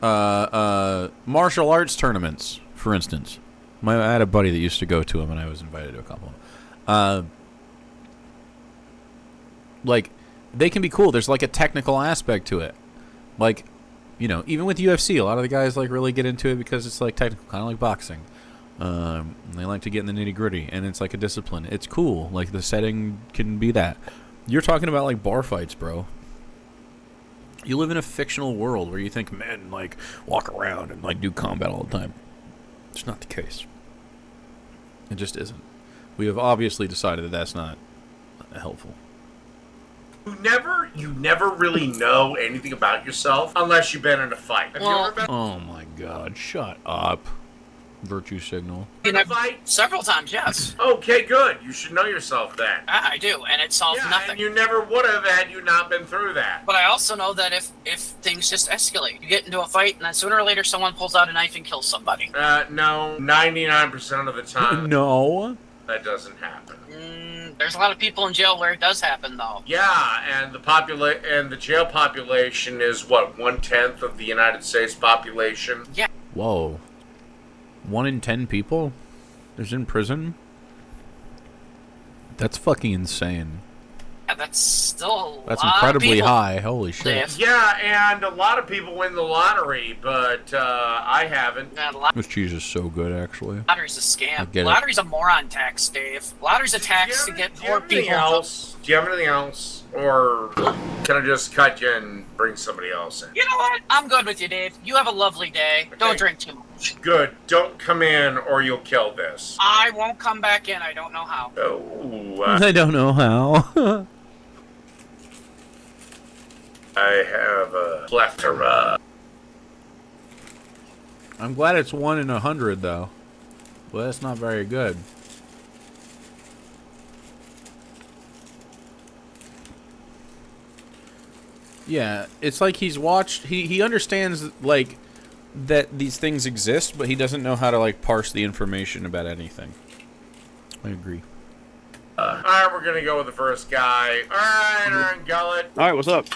martial arts tournaments, for instance. I had a buddy that used to go to them, and I was invited to a couple of them. Like, they can be cool. There's, like, a technical aspect to it. Like, you know, even with UFC, a lot of the guys, like, really get into it because it's, like, technical, kind of like boxing. They like to get in the nitty-gritty, and it's, like, a discipline. It's cool. Like, the setting can be that. You're talking about, like, bar fights, bro. You live in a fictional world where you think men, like, walk around and, like, do combat all the time. It's not the case. It just isn't. We have obviously decided that that's not helpful. You never really know anything about yourself unless you've been in a fight. Have you ever been Oh my god, shut up. Virtue signal. in a fight? Several times, yes. Okay, good. You should know yourself then. I do, and it solves Yeah, nothing. and you never would have had you not been through that. But I also know that if things just escalate, you get into a fight, and then sooner or later someone pulls out a knife and kills somebody. No, 99% of the time No. that doesn't happen. There's a lot of people in jail where it does happen, though. Yeah, and the jail population is what, 1/10 of the United States population? Yeah. Whoa. 1 in 10 people is in prison? That's fucking insane. Yeah, that's still a That's lot incredibly of people. high. Holy shit. Dave. Yeah, and a lot of people win the lottery, but I haven't. Yeah, This cheese is so good, actually. lottery's a I scam. get it. Lottery's a moron tax, Dave. Lottery's a tax to get Do you poor have anything people. else? Do you have anything else? Or can I just cut you and bring somebody else in? You know what? I'm good with you, Dave. You have a lovely day. Okay. Don't drink too much. Good. Don't come in or you'll kill this. I won't come back in. I don't know how. Oh, I don't know how. I have a plethora. I'm glad it's 1 in 100, though. Well, that's not very good. Yeah, it's like he's watched... He understands, like, that these things exist, but he doesn't know how to, like, parse the information about anything. I agree. Alright, we're gonna go with the first guy. Alright, Aaron Gullet. All right, what's up?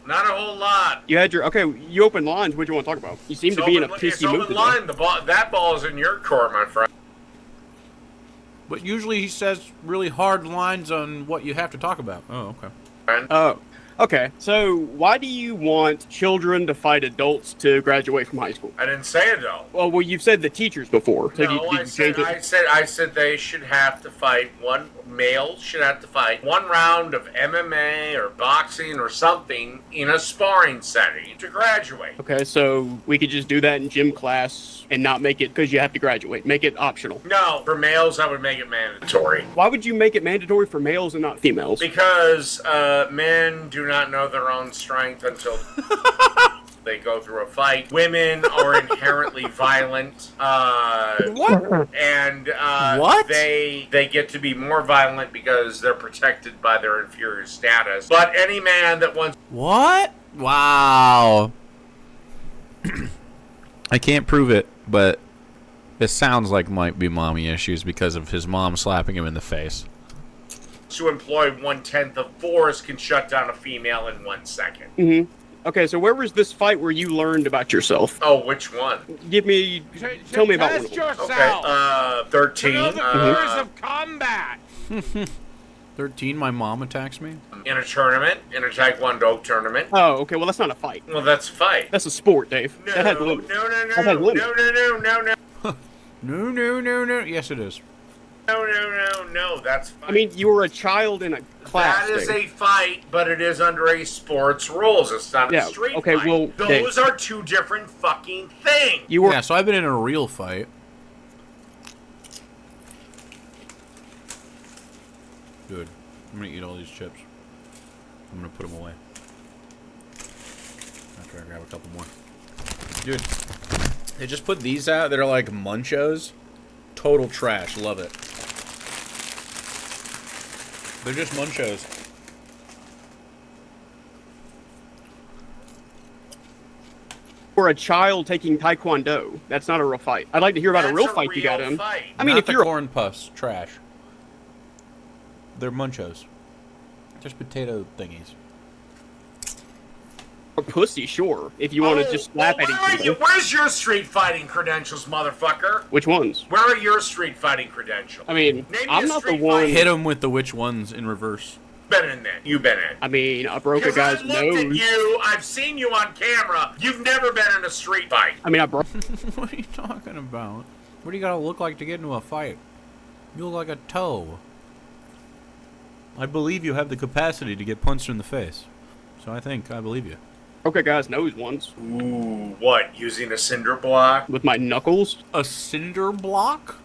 Not a whole lot. You had your you opened lines. What do you want to talk about? You seem to be in a It's pissy mood open today. line. That ball's in your court, my friend. But usually he says really hard lines on what you have to talk about. Oh, okay. Oh, okay. So why do you want children to fight adults to graduate from high school? I didn't say it though. Well, you've said the teachers before. So No, did you change it? I said they should have to fight males should have to fight one round of MMA or boxing or something in a sparring setting to graduate. Okay, so we could just do that in gym class and not make it because you have to graduate. Make it optional. No, for males I would make it mandatory. Why would you make it mandatory for males and not females? Because men do not know their own strength until they go through a fight. Women are inherently violent. What? And What? they get to be more violent because they're protected by their inferior status. But any man that wants... What? Wow. I can't prove it, but It sounds like might be mommy issues because of his mom slapping him in the face. To employ 1/10 of force can shut down a female in 1 second. Mm-hmm. Okay, so where was this fight where you learned about yourself? Oh, which one? Tell me about one. Okay, 13. of combat. 13, my mom attacks me. In a tournament, in a Taekwondo tournament. Oh, okay, well that's not a fight. Well, that's a fight. That's a sport, Dave. No, That has no, limits. no, no, That has limits. No. Yes, it is. No, that's fine. I mean, you were a child in a class. That is Dave. a fight, but it is under a sports rules. It's not a street okay, fight. well, those Dave. are two different fucking things. You were. Yeah, so I've been in a real fight. Dude, I'm gonna eat all these chips. I'm gonna put them away. After I grab a couple more. Dude, they just put these out that are like Munchos. Total trash. Love it. They're just Munchos. Or a child taking Taekwondo. That's not a real fight. I'd like to hear about a real fight you got in. Fight. I mean, Not if the you're corn puffs, trash. They're Munchos. Just potato thingies. a pussy, sure. If you want to just slap at each other. Where's your street fighting credentials, motherfucker? Which ones? Where are your street fighting credentials? I mean, Name me I'm a not the street one. fighting- Hit him with the which ones in reverse. Been in there. You've been in. I mean, I broke a Because guy's I looked at nose. you. I've seen you on camera. You've never been in a street fight. I mean, I broke. What are you talking about? What do you gotta look like to get into a fight? You look like a toe. I believe you have the capacity to get punched in the face. So I believe you. Broke a guy's nose once. Ooh, what? Using a cinder block? With my knuckles? A cinder block?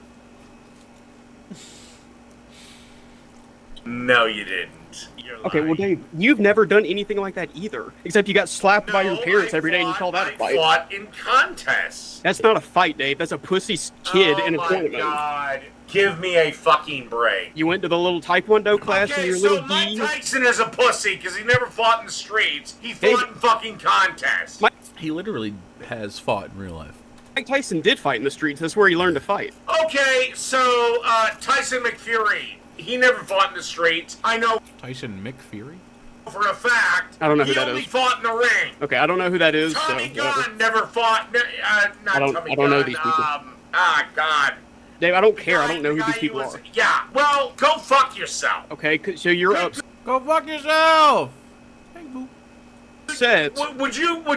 No, you didn't. You're Okay, well, lying. Dave, you've never done anything like that either. Except you got slapped by your parents every day and you call that a fight. I fought in contests. That's not a fight, Dave. That's a pussy kid in a tournament. Oh my god. Give me a fucking break. You went to the little Taekwondo class in Okay, your so little Mike gi. Tyson is a pussy because he never fought in the streets. He fought in fucking contests. He literally has fought in real life. Mike Tyson did fight in the streets. That's where he learned to fight. Okay, so Tyson McFury, he never fought in the streets. I know Tyson McFury? for a fact. I don't know who he that only is. fought in the ring. Okay, I don't know who that is. Tommy so whatever. Gunn never fought. Not I don't Tommy know Gunn, these people. God. Dave, I don't care. I don't know The who guy these people was- are. Yeah, well, go fuck yourself. Okay, so you're Go fuck yourself! upset. Would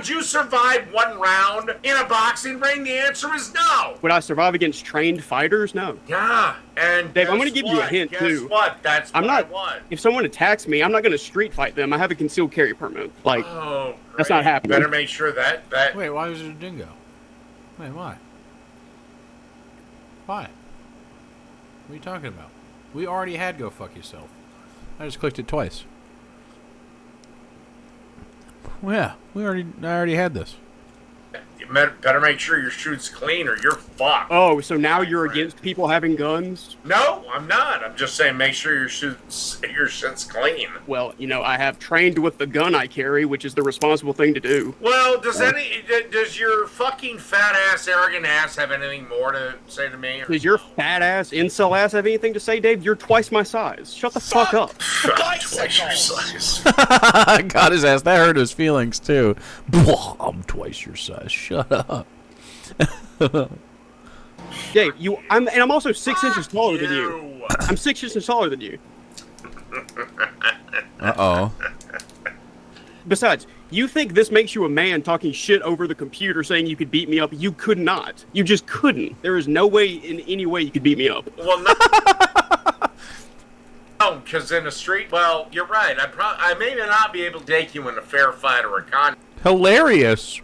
you survive one round in a boxing ring? The answer is no. Would I survive against trained fighters? No. Yeah, and Dave, I'm guess going to give you a what? hint, Guess too. what? That's I'm what not. I want. If someone attacks me, I'm not going to street fight them. I have a concealed carry permit. Like, Oh, that's great. not happening. Better make sure that. Wait, why was it a dingo? Wait, why? Why? What are you talking about? We already had go fuck yourself. I just clicked it twice. Well, yeah, I already had this. You better make sure your shoot's clean or you're fucked. Oh, so now you're against people having guns? No, I'm not. I'm just saying make sure your shit's clean. Well, you know, I have trained with the gun I carry, which is the responsible thing to do. Well, does your fucking fat ass, arrogant ass have anything more to say to me? Does your fat ass, incel ass have anything to say, Dave? You're twice my size. Shut the fuck up. Twice your size. Got his ass. That hurt his feelings too. I'm twice your size. Shut up. Dave, I'm also 6 inches taller than you. I'm 6 inches taller than you. Uh-oh. Besides, you think this makes you a man talking shit over the computer saying you could beat me up? You could not. You just couldn't. There is no way in any way you could beat me up. Well, no. No, because in the street, well, you're right. I may not be able to take you in a fair fight or a contest. Hilarious.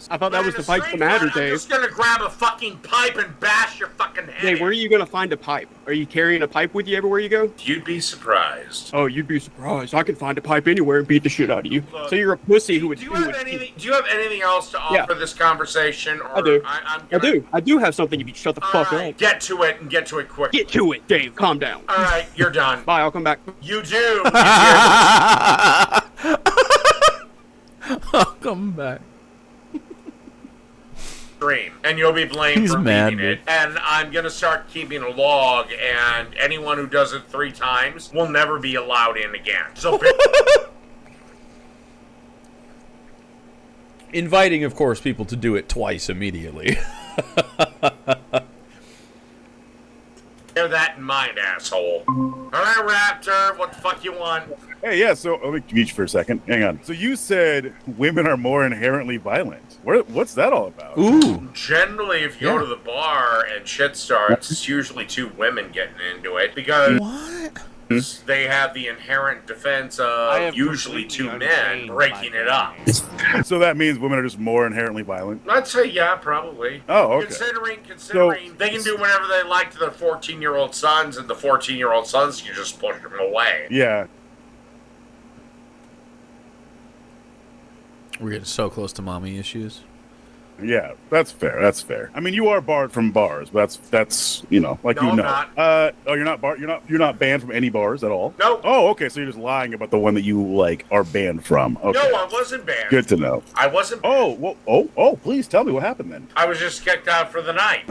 I thought that was the fight that mattered, I'm Dave. just gonna grab a fucking pipe and bash your fucking head. Dave, where are you going to find a pipe? Are you carrying a pipe with you everywhere you go? You'd be surprised. Oh, you'd be surprised. I can find a pipe anywhere and beat the shit out of you. So you're a pussy who would... Do you have anything else to offer this conversation? Or I do. I'm gonna, I do. I do have something if you shut the fuck up. Get to it and get to it quick. Get to it, Dave. Calm down. All right, you're done. Bye, I'll come back. You do. I'll come back. stream, and you'll be blamed He's for mad, leaving it. And I'm gonna start keeping a log, and anyone who does it 3 times will never be allowed in again. So. Inviting, of course, people to do it twice immediately. Bear that in mind, asshole. All right, Raptor, what the fuck you want? Hey, yeah, so let me mute you for a second. Hang on. So you said women are more inherently violent. What's that all about? Ooh. Generally, if you go to the bar and shit starts, it's usually 2 women getting into it because they have the inherent defense of usually 2 men breaking it up. So that means women are just more inherently violent? I'd say yeah, probably. Oh, okay. Considering they can do whatever they like to their 14-year-old sons, and the 14-year-old sons can just push them away. Yeah. We're getting so close to mommy issues. Yeah, that's fair. That's fair. I mean, you are barred from bars, but that's like No, you I'm know. not. You're not barred. You're not banned from any bars at all. No. Oh, okay. So you're just lying about the one that you are banned from. Okay. No, I wasn't banned. Good to know. I wasn't banned. Oh, well, oh, please tell me what happened then. I was just kicked out for the night.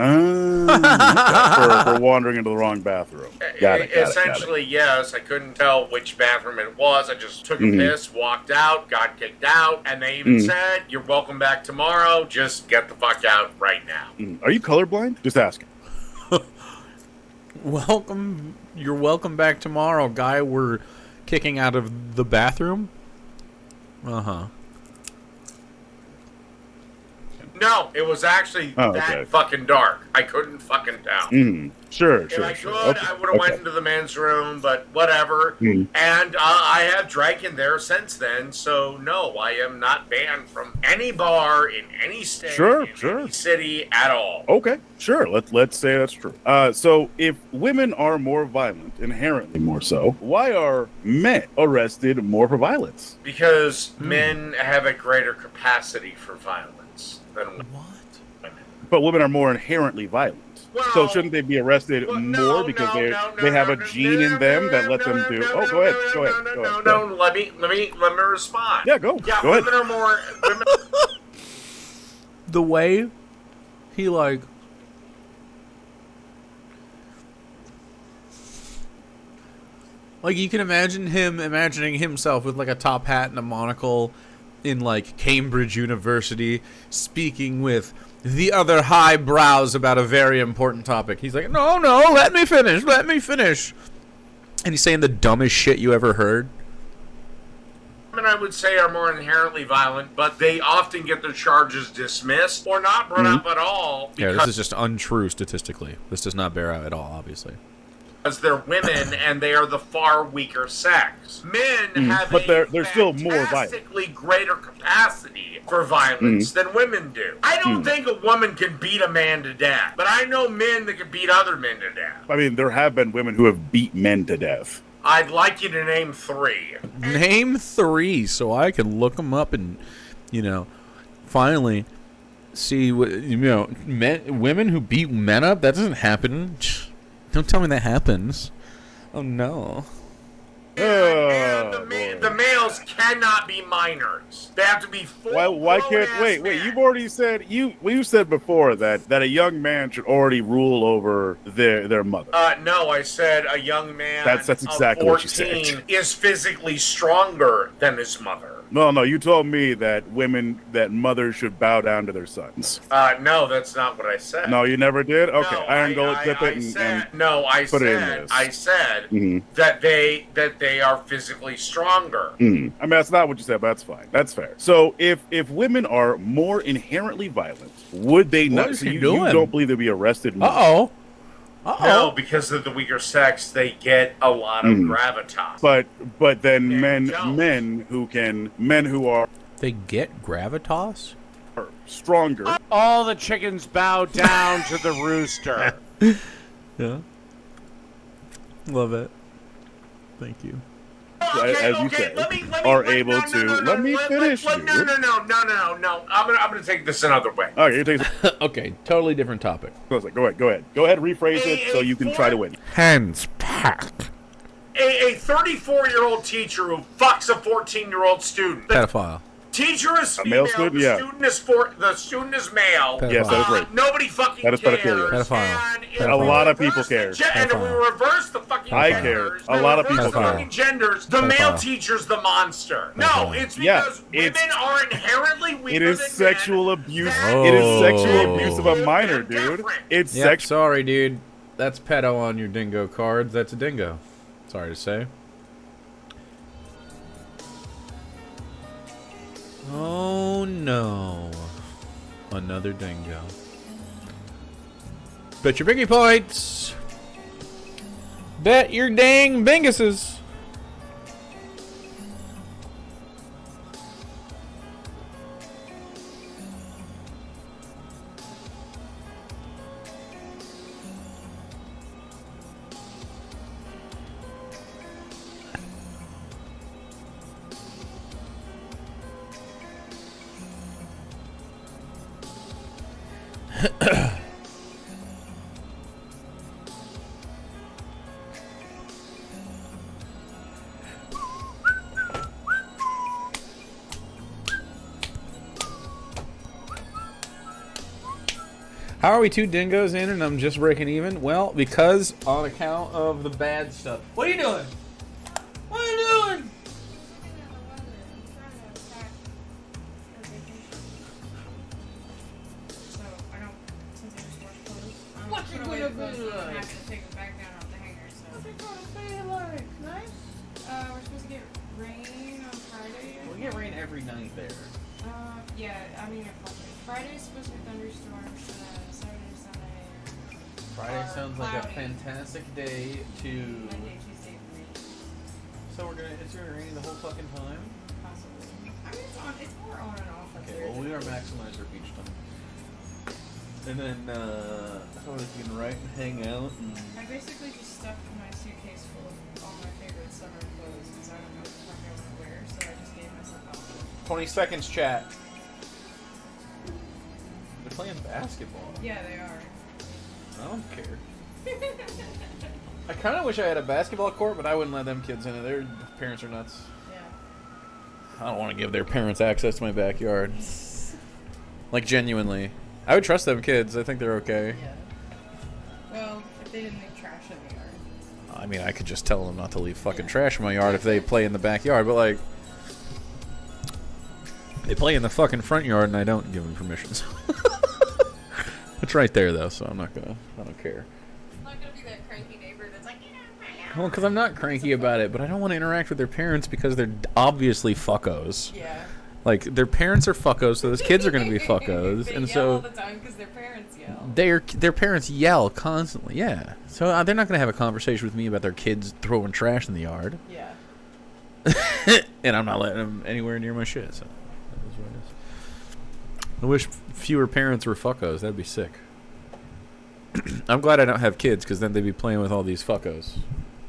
For wandering into the wrong bathroom. Got it. Essentially, yes. I couldn't tell which bathroom it was. I just took a piss, walked out, got kicked out, and they even said, "You're welcome back tomorrow. Just get the fuck out right now." Are you colorblind? Just asking. You're welcome back tomorrow, guy. We're kicking out of the bathroom. Uh-huh. No, it was actually that fucking dark. I couldn't fucking tell. Sure. If I could, I would have went into the men's room, but whatever. And I have drank in there since then, so no, I am not banned from any bar in any state, any city at all. Okay, sure. Let's say that's true. So if women are more violent, inherently more so, why are men arrested more for violence? Because men have a greater capacity for violence than women. But women are more inherently violent. So shouldn't they be arrested more because they have a gene in them that let them do? Oh, go ahead. No. Let me respond. Yeah, go. Yeah, go women ahead. are more. Women... The way he like you can imagine him imagining himself with like a top hat and a monocle in like Cambridge University speaking with the other high brows about a very important topic. He's like, no, let me finish. And he's saying the dumbest shit you ever heard. Women, I would say, are more inherently violent, but they often get their charges dismissed or not brought up at all. Yeah, this is just untrue statistically. This does not bear out at all, obviously. Because they're women and they are the far weaker sex. Men have they're still more violent. Fantastically greater capacity for violence than women do. I don't think a woman can beat a man to death, but I know men that can beat other men to death. I mean, there have been women who have beat men to death. I'd like you to name 3. Name 3 so I can look them up and, finally see what, women who beat men up. That doesn't happen. Don't tell me that happens. Oh, no. The males cannot be minors. They have to be full. Why can't wait? You've already said you said before that a young man should already rule over their mother. No, I said a young man. That's exactly what you said. Is physically stronger than his mother. No, you told me that mothers should bow down to their sons. No, that's not what I said. No, you never did? Okay, no, Iron Gold, clip it and put it in this. I said that they are physically stronger. I mean, that's not what you said, but that's fine. That's fair. So if women are more inherently violent, would they not? What is he you doing? don't believe they'd be arrested more? Uh-oh. No, because of the weaker sex, they get a lot of gravitas. But then men who are they get gravitas? Stronger. All the chickens bow down to the rooster. Yeah. Love it. Thank you. As you said, are able to. Let me finish. No. I'm gonna take this another way. Okay, you take this. Okay, totally different topic. Go ahead. Go ahead. Rephrase it so you can try to win. Hands packed. A 34-year-old teacher who fucks a 14-year-old student. Pedophile. Teacher is A female. male student, the yeah. The student is male. Yes, that is right. Nobody fucking That is cares. pedophilia. Pedophile. And if A we lot of reverse people care. And if we reverse the fucking I genders, care. A lot of people the care. fucking genders, the male teacher's the monster. No, it's because women are inherently weaker It is than sexual abuse. Oh. It is sexual abuse of a minor, dude. It's Yep, sexual. sorry, dude. That's pedo on your dingo cards. That's a dingo. Sorry to say. Oh no. Another dingo. Bet your biggie points. Bet your dang binguses. How are we 2 dingoes in and I'm just breaking even? Well, because on account of the bad stuff. What are you doing? What are you doing? What you gonna be like? I have to take it back down off the hanger, so. What's it gonna be like? Nice? We're supposed to get rain on Friday. We get rain every night there. Yeah, I mean, Friday's supposed to be thunderstorms, Saturday, Sunday. Friday sounds like a cloudy. fantastic day to. Monday, Tuesday, rain. So it's gonna rain the whole fucking time? Possibly. I mean, it's more on and off. Okay, well, we are maximize our beach time. And then, so we can write and hang out. And I basically just stuffed my suitcase full of all my favorite summer clothes because I don't know what the fuck I want to wear, so I just gave myself options. 20 seconds, chat. They're playing basketball. Yeah, they are. I don't care. I kind of wish I had a basketball court, but I wouldn't let them kids in it. Their parents are nuts. Yeah. I don't want to give their parents access to my backyard. Like, genuinely. I would trust them kids. I think they're okay. Yeah. Well, if they didn't make trash in the yard. I mean, I could just tell them not to leave fucking trash in my yard if they play in the backyard, but like, they play in the fucking front yard and I don't give them permissions. It's right there though, so I don't care. I'm not gonna be that cranky neighbor that's like, Well, because I'm not cranky about it, but I don't want to interact with their parents because they're obviously fuckos. Yeah. Like, their parents are fuckos, so those kids are going to be fuckos, they and yell so all the time because their parents yell. their parents yell constantly. Yeah, so they're not going to have a conversation with me about their kids throwing trash in the yard. Yeah. And I'm not letting them anywhere near my shit. So that is what it is. I wish fewer parents were fuckos. That'd be sick. I'm glad I don't have kids because then they'd be playing with all these fuckos.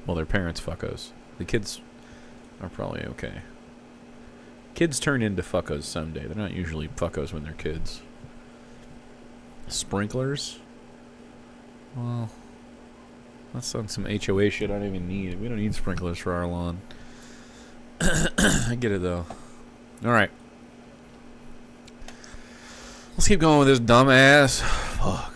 Well, their parents fuckos. The kids are probably okay. Kids turn into fuckos someday. They're not usually fuckos when they're kids. Sprinklers? Well, that's on some HOA shit I don't even need. We don't need sprinklers for our lawn. I get it, though. Alright. Let's keep going with this dumbass. Fuck.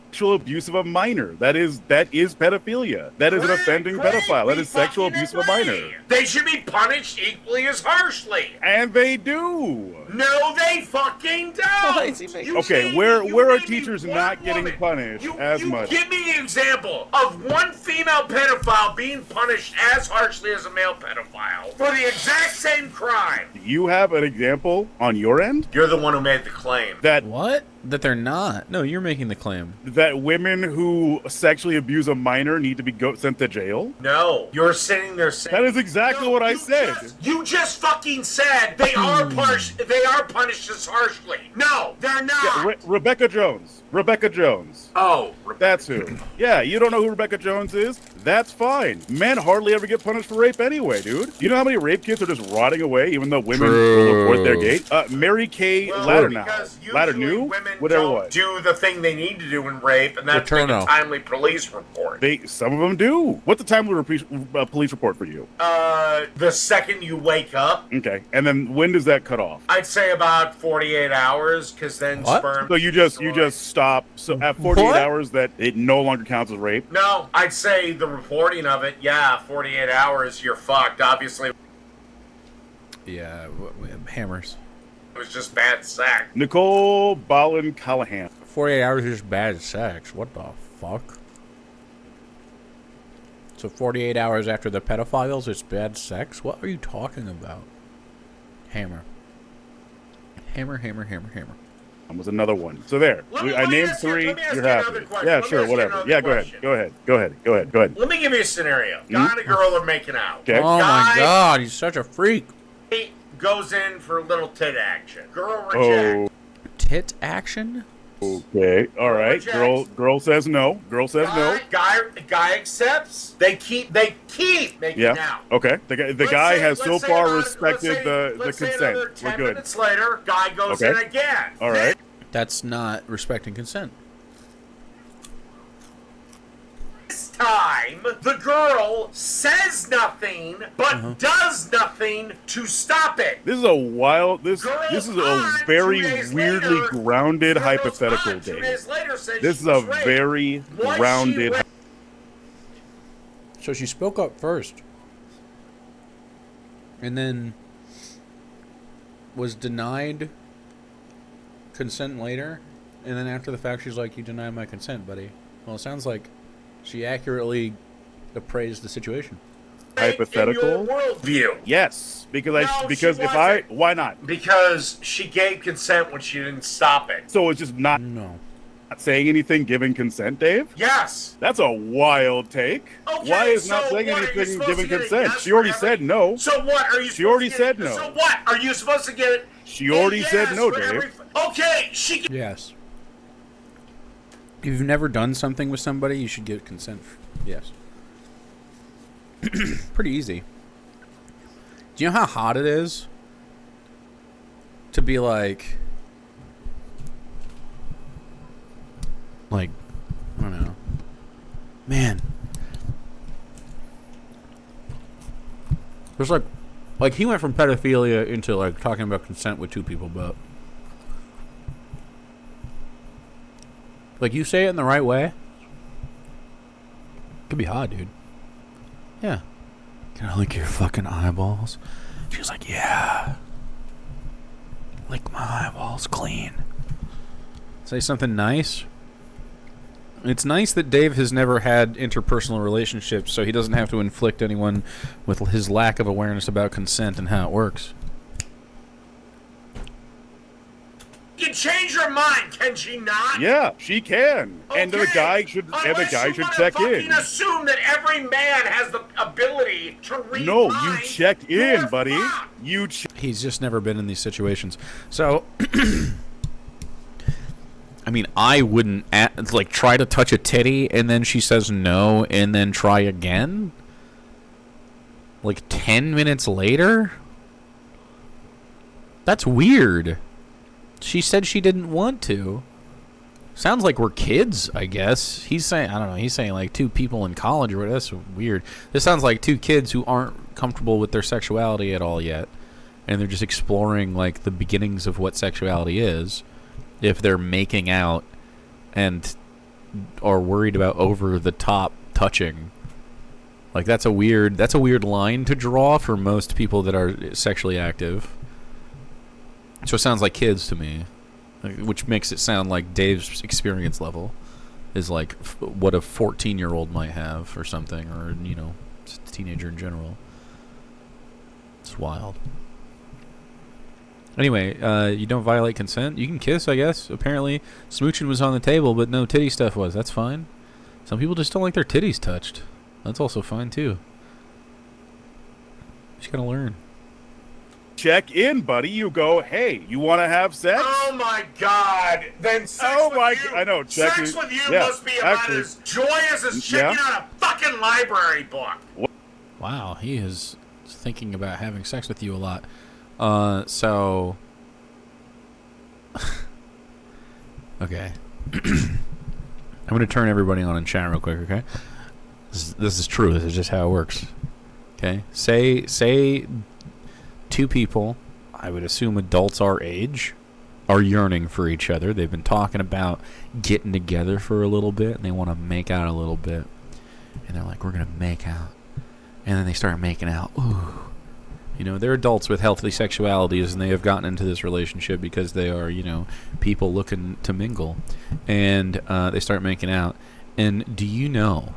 Sexual abuse of a minor. That is pedophilia. That is an offending pedophile. That is sexual abuse of a minor. They should be punished equally as harshly. And they do. No, they fucking don't. Okay, where are teachers not getting punished as much? Give me an example of one female pedophile being punished as harshly as a male pedophile for the exact same crime. Do you have an example on your end? You're the one who made the claim. That what? That they're not. No, you're making the claim. That women who sexually abuse a minor need to be sent to jail? No, you're sitting there saying that is exactly what I said. You just fucking said they are punished. They are punished as harshly. No, they're not. Yeah, Rebecca Jones. Rebecca Jones. Oh, That's who. Yeah, you don't know who Rebecca Jones is? That's fine. Men hardly ever get punished for rape anyway, dude. You know how many rape kits are just rotting away even though women will report their gate? Mary Kay Laddernow. Laddernew? Women Whatever it don't was. do the thing they need to do in rape, and that's make a Paterno. timely police report. Some of them do. What's the timely police report for you? The second you wake up, Okay. And then when does that cut off? I'd say about 48 hours, because then sperm. So you just stop. So at 48 hours, that it no longer counts as rape. No, I'd say the reporting of it. Yeah, 48 hours, you're fucked. Obviously, Yeah, hammers. it was just bad sex. Nicole Ballin Callahan. 48 hours is bad sex. What the fuck? So 48 hours after the pedophiles, it's bad sex? What are you talking about? Hammer. Hammer, hammer, hammer, hammer. That was another one. So there. I named three. You're happy. Yeah, sure, whatever. Yeah, go ahead. Go ahead. Let me give you a scenario. Guy and a girl are making out. Okay. Oh my god, he's such a freak. Goes in for a little tit action. Girl Oh. rejects. Tit action? Okay. All right. Girl says no. Girl says no. Guy accepts. They keep making Yeah. out. Okay. The guy has so far respected the consent. Another We're 10 good. minutes later, guy goes in again. All right. That's not respecting consent. This time, the girl says nothing, but does nothing to stop it. This is a wild. This is a very weirdly grounded hypothetical, Dave. This is a very grounded. So she spoke up first. And then was denied consent later. And then after the fact, she's like, "You denied my consent, buddy." Well, it sounds like she accurately appraised the situation. Hypothetical worldview. Yes, because No, why not? Because she gave consent when she didn't stop it. So it's just not saying anything, giving consent, Dave. Yes. That's a wild take. Okay, Why is so not saying what, are you anything, supposed giving to get a consent? yes She already for every- said no. So what are you? She already supposed to said get, no. So what are you supposed to get? She already a said yes no, for Dave. every- Okay, she. Yes. If you've never done something with somebody, you should get consent. Yes. Pretty easy. Do you know how hot it is to be like, I don't know, man. There's like he went from pedophilia into like talking about consent with two people, but like you say it in the right way, it could be hot, dude. Yeah. Can I lick your fucking eyeballs? She was like, yeah. Lick my eyeballs clean. Say something nice. It's nice that Dave has never had interpersonal relationships, so he doesn't have to inflict anyone with his lack of awareness about consent and how it works. You can change her mind, can she not? Yeah, she can. And the guy should check in. Assume that every man has the ability to read No, you minds. check in, buddy. He's just never been in these situations. So, I mean, I wouldn't try to touch a titty and then she says no and then try again? Like 10 minutes later? That's weird. She said she didn't want to. Sounds like we're kids, I guess. He's saying, I don't know, he's saying like two people in college or whatever. That's weird. This sounds like two kids who aren't comfortable with their sexuality at all yet. And they're just exploring like the beginnings of what sexuality is. If they're making out and are worried about over the top touching. Like that's a weird line to draw for most people that are sexually active. So it sounds like kids to me, which makes it sound like Dave's experience level is like what a 14-year-old might have or something, or just a teenager in general. It's wild. Anyway, you don't violate consent. You can kiss, I guess. Apparently, smooching was on the table, but no titty stuff was. That's fine. Some people just don't like their titties touched. That's also fine too. Just gotta learn. check in, buddy. You go, hey, you want to have sex? Oh my God! Then sex I know. Check sex in. with you Yeah, must be about actually, as joyous as checking out a fucking library book. Wow, he is thinking about having sex with you a lot. So... okay. I'm going to turn everybody on in chat real quick, okay? This is true. This is just how it works. Okay? Say two people, I would assume adults our age, are yearning for each other. They've been talking about getting together for a little bit, and they want to make out a little bit. And they're like, we're going to make out. And then they start making out. Ooh. You know, they're adults with healthy sexualities, and they have gotten into this relationship because they are, you know, people looking to mingle. And they start making out. And do you know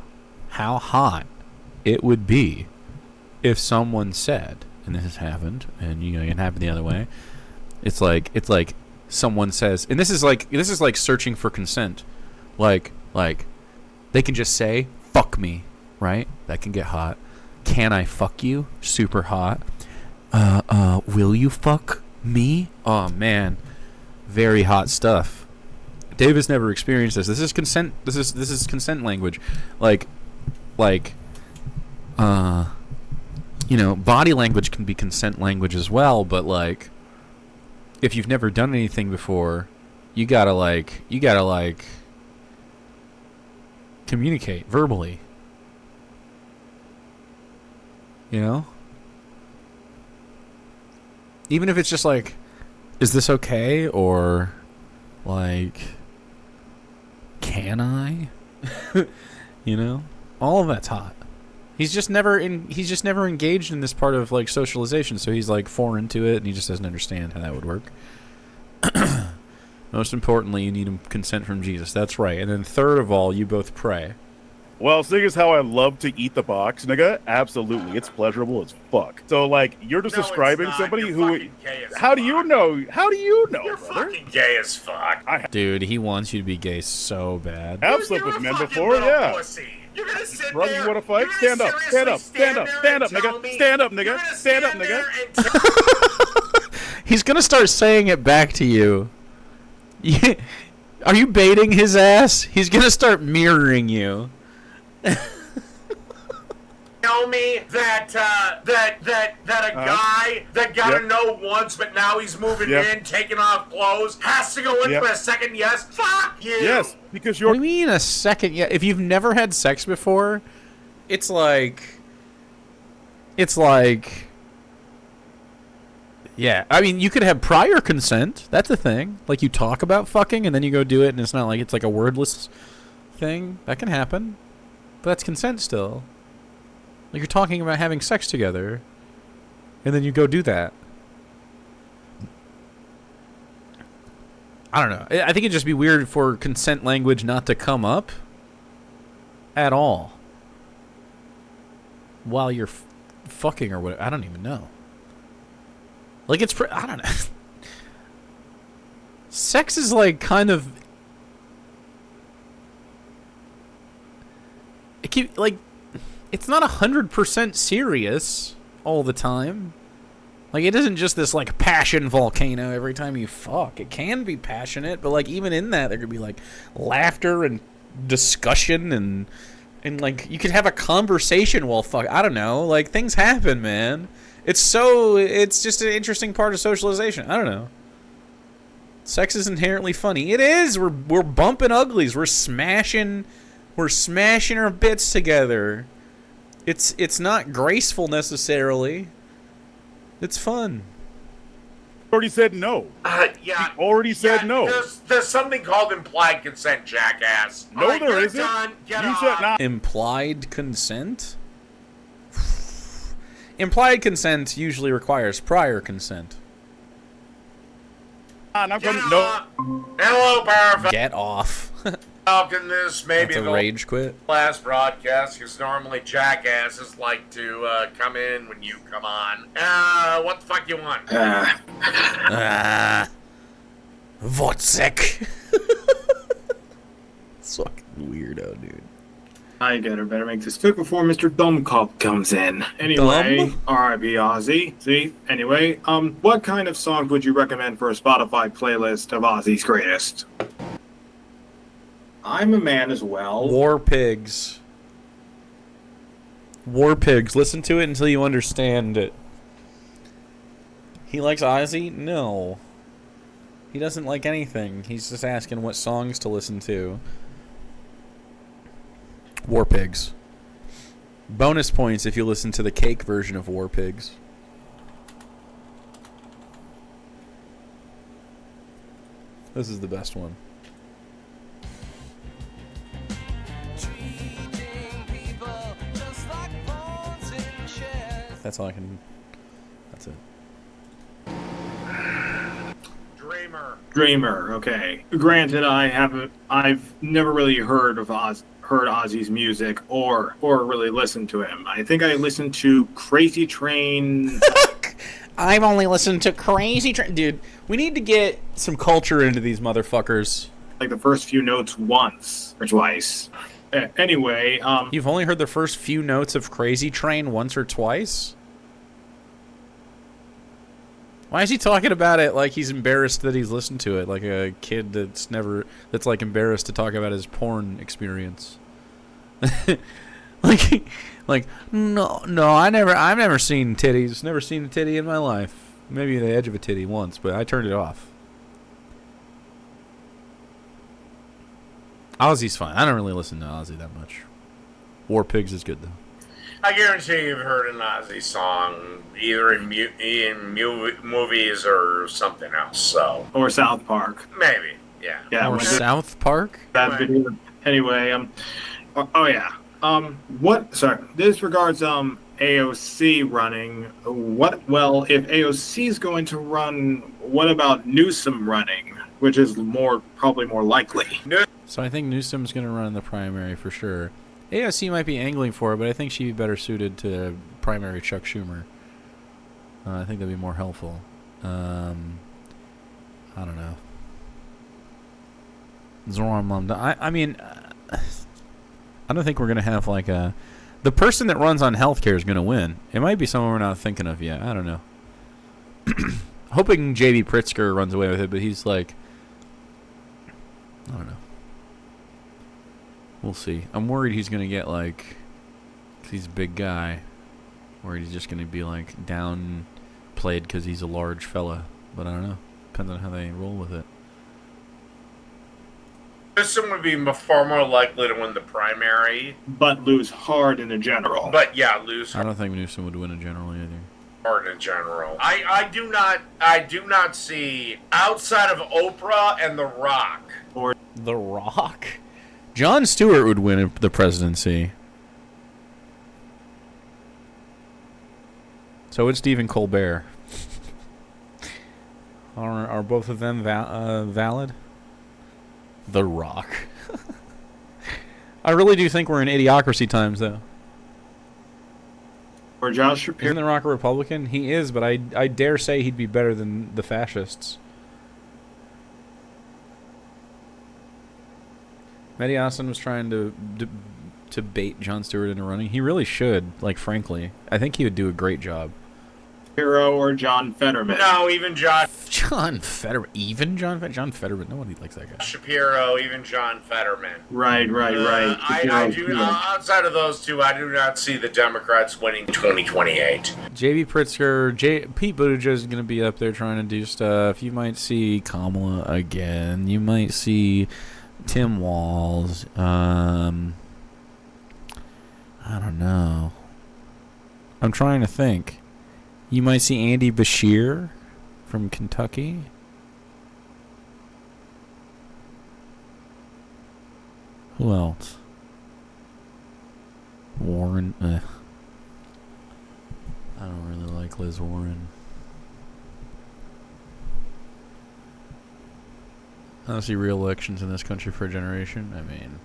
how hot it would be if someone said, and this has happened, and you know, it can happen the other way. It's like someone says, and this is like searching for consent. Like they can just say, fuck me, right? That can get hot. Can I fuck you? Super hot. Will you fuck me? Oh man, very hot stuff. Dave has never experienced this. This is consent. This is consent language. Like, you know, body language can be consent language as well. But like, if you've never done anything before, you gotta communicate verbally. You know? Even if it's just like, is this okay? Or like, can I? You know? All of that's hot. He's just never engaged in this part of like socialization, so he's like foreign to it and he just doesn't understand how that would work. Most importantly, you need consent from Jesus. That's right. And then third of all, you both pray. Well, seeing as how I love to eat the box, nigga, absolutely, it's pleasurable as fuck. So, like, you're just describing somebody who... How do you know? How do you know, You're brother? fucking gay as fuck. Dude, he wants you to be gay so bad. I've slept with men before, yeah. You're gonna sit Brother, there. you want to fight? You're Stand gonna up, stand up, stand up, stand up, tell nigga. me- Stand up, you're nigga. gonna Stand up, there nigga. He's gonna start saying it back to you. Are you baiting his ass? He's gonna start mirroring you. Tell me that a guy that got a no once, but now he's moving in, taking off clothes, has to go in for a second yes? Fuck you! Yes, because What do you mean a second? Yeah, if you've never had sex before, it's like, yeah. I mean, you could have prior consent. That's a thing. Like you talk about fucking and then you go do it, and it's not like it's like a wordless thing. That can happen, but that's consent still. Like you're talking about having sex together, and then you go do that. I don't know. I think it'd just be weird for consent language not to come up at all while you're fucking or whatever. I don't even know. Like it's I don't know. Sex is like kind of it's not 100% serious all the time. Like it isn't just this like passion volcano every time you fuck. It can be passionate, but like even in that there could be like laughter and discussion and like you could have a conversation while fuck. I don't know. Like things happen, man. It's just an interesting part of socialization. I don't know. Sex is inherently funny. It is. We're bumping uglies. We're smashing our bits together. It's not graceful necessarily. It's fun. Already said no. Yeah. He already said no. There's something called implied consent, jackass. No, Alright, there get isn't. done, get You off. said not. Implied consent? Implied consent usually requires prior consent. I'm Get coming. off. No. Hello, Powerful. Get off. Falcon, this maybe That's a the rage quit. last broadcast, because normally jackasses like to come in when you come on. What the fuck you want? Votsek. It's fucking weirdo, dude. I get it. Better make this quick before Mr. Dumbcock comes in. Anyway, R.I.P. Ozzy. See? Anyway, what kind of song would you recommend for a Spotify playlist of Ozzy's greatest? I'm a man as well. War Pigs. War Pigs. Listen to it until you understand it. He likes Ozzy? No. He doesn't like anything. He's just asking what songs to listen to. War Pigs. Bonus points if you listen to the cake version of War Pigs. This is the best one. That's all I can... That's it. Dreamer, okay. Granted, I've never really heard Ozzy's music or really listened to him. I think I listened to Crazy Train. I've only listened to Crazy Train. Dude, we need to get some culture into these motherfuckers. Like the first few notes once or twice. Anyway, You've only heard the first few notes of Crazy Train once or twice? Why is he talking about it like he's embarrassed that he's listened to it, like a kid that's like embarrassed to talk about his porn experience? like no, I've never seen titties, never seen a titty in my life. Maybe the edge of a titty once, but I turned it off. Ozzy's fine. I don't really listen to Ozzy that much. War Pigs is good though. I guarantee you've heard an Ozzy song either in movies or something else. So or South Park, maybe, yeah. Yeah, or South Park. Anyway, oh yeah. What? Sorry. This regards AOC running. What? Well, if AOC is going to run, what about Newsom running? Which is probably more likely. So I think Newsom's going to run in the primary for sure. AOC might be angling for it, but I think she'd be better suited to primary Chuck Schumer. I think that'd be more helpful. I don't know. I mean, I don't think we're going to have like a... The person that runs on healthcare is going to win. It might be someone we're not thinking of yet. I don't know. Hoping J.B. Pritzker runs away with it, but he's like... I don't know. We'll see. I'm worried he's going to get, like... Cause he's a big guy. Worried he's just going to be, like, downplayed because he's a large fella. But I don't know. Depends on how they roll with it. Newsom would be far more likely to win the primary. But lose hard in a general. But, yeah, lose I don't think Newsom would win a general either. hard in general. I do not see, outside of Oprah and The Rock. Or The Rock? Jon Stewart would win the presidency. So would Stephen Colbert. Are both of them valid? The Rock. I really do think we're in idiocracy times, though. Or Josh Shapiro. Isn't The Rock a Republican? He is, but I dare say he'd be better than the fascists. Mehdi Hasan was trying to bait Jon Stewart into running. He really should, like, frankly. I think he would do a great job. Shapiro or John Fetterman. No, even John Fetterman. Even John Fetterman. Nobody likes that guy. Shapiro, even John Fetterman. Right. I do, outside of those two, I do not see the Democrats winning 2028. J.B. Pritzker, Pete Buttigieg is going to be up there trying to do stuff. You might see Kamala again. You might see Tim Walz. I don't know. I'm trying to think. You might see Andy Beshear from Kentucky. Who else? Warren. I don't really like Liz Warren. I don't see real elections in this country for a generation. I mean,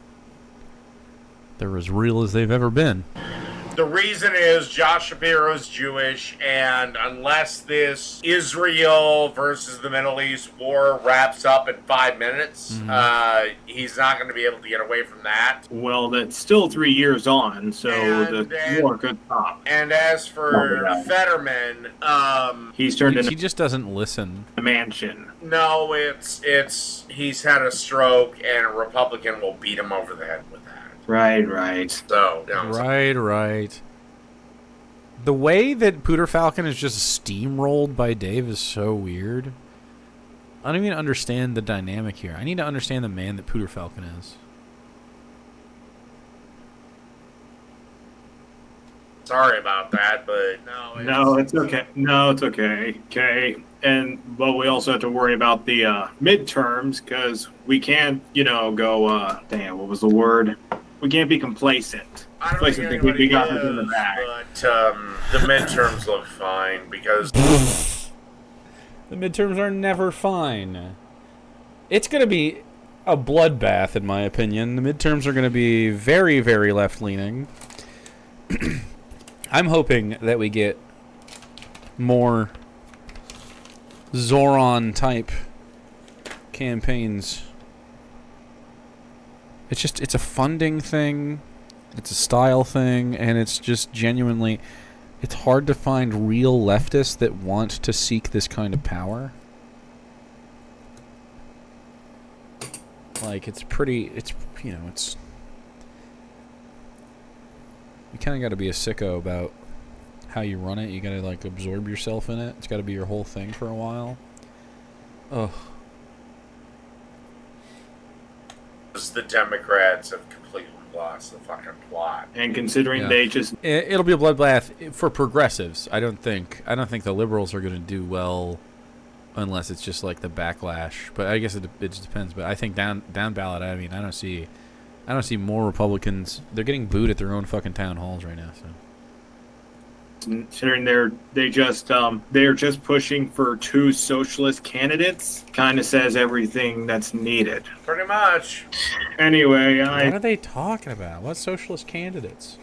they're as real as they've ever been. The reason is Josh Shapiro's Jewish, and unless this Israel versus the Middle East war wraps up in 5 minutes, he's not going to be able to get away from that. Well, that's still 3 years on, so the war could stop. And as for Fetterman, he's turned into... He just doesn't listen. A mansion. No, it's he's had a stroke, and a Republican will beat him over the head with that. Right. So, Right. The way that Pooter Falcon is just steamrolled by Dave is so weird. I don't even understand the dynamic here. I need to understand the man that Pooter Falcon is. Sorry about that, but no, it's okay. No, it's okay. Okay. But we also have to worry about the midterms, because we can't, go, damn, what was the word? We can't be complacent. I don't think anybody is, but the midterms look fine, because... The midterms are never fine. It's going to be a bloodbath, in my opinion. The midterms are going to be very, very left-leaning. I'm hoping that we get more Zoran-type campaigns. It's a funding thing, it's a style thing, and it's just genuinely... It's hard to find real leftists that want to seek this kind of power. Like, it's... You kind of got to be a sicko about how you run it. You got to, like, absorb yourself in it. It's got to be your whole thing for a while. Ugh. The Democrats have completely lost the fucking plot. And considering they just... It'll be a bloodbath for progressives. I don't think the liberals are going to do well unless it's just like the backlash. But I guess it just depends. But I think down ballot, I mean, I don't see more Republicans. They're getting booed at their own fucking town halls right now. So considering they're just pushing for 2 socialist candidates, kind of says everything that's needed. Pretty much. Anyway, what are they talking about? What socialist candidates?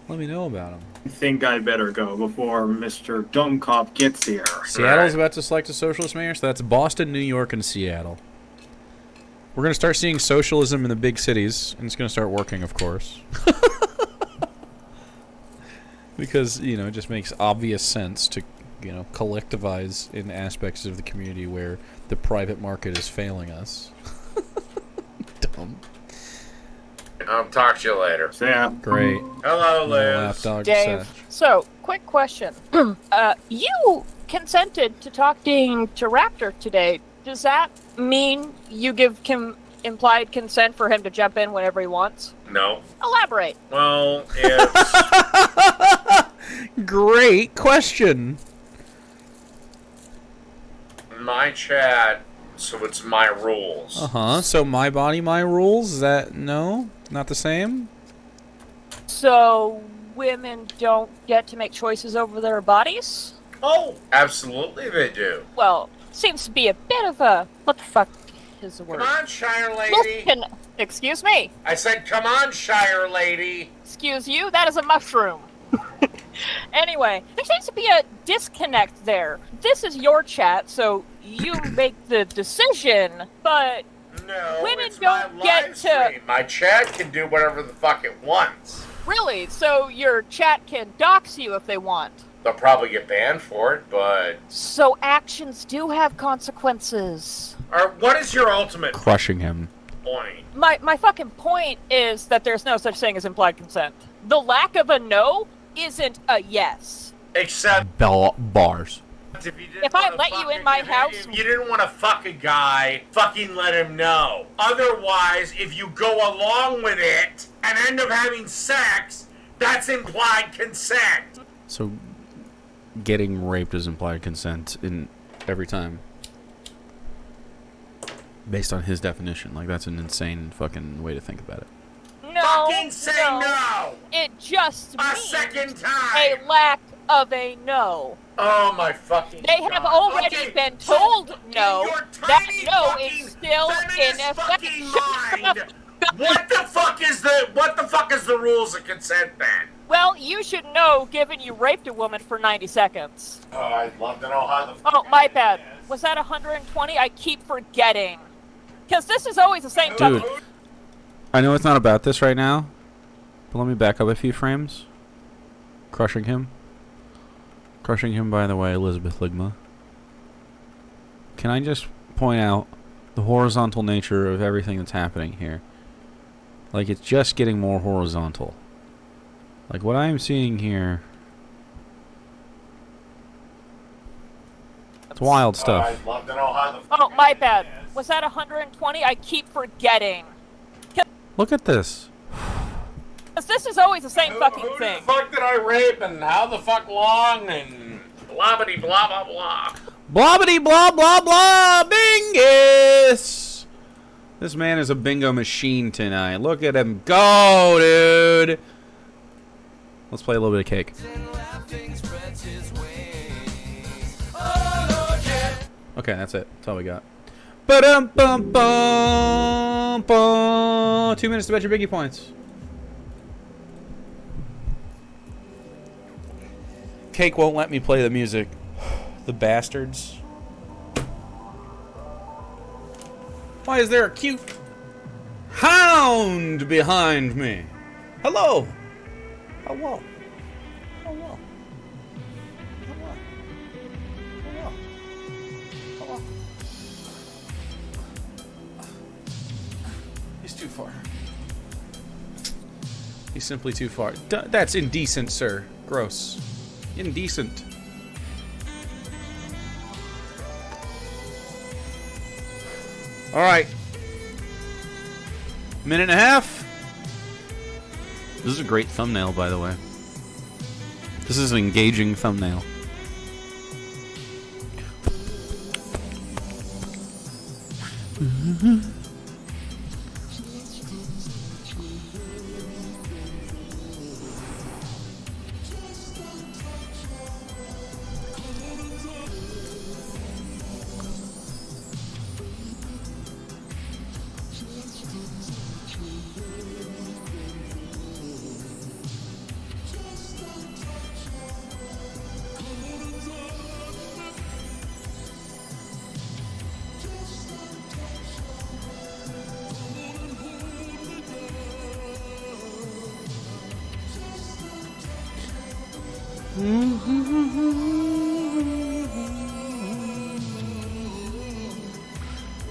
Let me know about them. I think I better go before Mr. Dummkopf gets here. Seattle's about to select a socialist mayor, so that's Boston, New York, and Seattle. We're going to start seeing socialism in the big cities, and it's going to start working, of course. Because, it just makes obvious sense to, collectivize in aspects of the community where the private market is failing us. Dumb. I'll talk to you later. Yeah. Great. Hello, Liz. Dave. So, quick question. You consented to talking to Raptor today. Does that mean you give him implied consent for him to jump in whenever he wants? No. Elaborate. Well, it's... Great question. My chat, so it's my rules. So my body, my rules? Is that... No? Not the same? So women don't get to make choices over their bodies? Oh, absolutely they do. Well, seems to be a bit of a... What the fuck is the word? Come on, Shire Lady. Excuse me. I said, come on, Shire Lady. Excuse you? That is a mushroom. Anyway, there seems to be a disconnect there. This is your chat, so you make the decision, but women don't get to... My chat can do whatever the fuck it wants. Really? So your chat can dox you if they want? They'll probably get banned for it, but... So actions do have consequences. What is your ultimate crushing him point? My fucking point is that there's no such thing as implied consent. The lack of a no isn't a yes. Except... bars. If I let you in my house... If you didn't want to fuck a guy, fucking let him know. Otherwise, if you go along with it and end up having sex, that's implied consent. So, getting raped is implied consent in every time. Based on his definition. Like, that's an insane fucking way to think about it. No, fucking say no! It just a means second time! A lack of a no. Oh my fucking They have already been told no. That no is still in effect. Shut the What the fuck is the rules of consent then? Well, you should know, given you raped a woman for 90 seconds. Oh, I'd love to know how the. Oh, my bad. Was that 120? I keep forgetting. Because this is always the same Dude, fucking... I know it's not about this right now, but let me back up a few frames. Crushing him. Crushing him, by the way, Elizabeth Ligma. Can I just point out the horizontal nature of everything that's happening here? Like, it's just getting more horizontal. Like, what I am seeing here... It's wild stuff. I'd love to know how the. Oh, my bad. Was that 120? I keep forgetting. Look at this. Because this is always the same fucking Who thing. the fuck did I rape and how the fuck long and blah-bitty blah blah blah. Blobbity blah blah blah bingus! This man is a bingo machine tonight. Look at him go, dude! Let's play a little bit of cake. Okay, that's it. That's all we got. Ba-dum-bum-bum-bum. 2 minutes to bet your biggie points. Cake won't let me play the music. The bastards. Why is there a cute hound behind me? Hello. Hello. Hello. Hello. Hello. Hello. He's too far. He's simply too far. That's indecent, sir. Gross. Indecent. Alright. Minute and a half. This is a great thumbnail, by the way. This is an engaging thumbnail.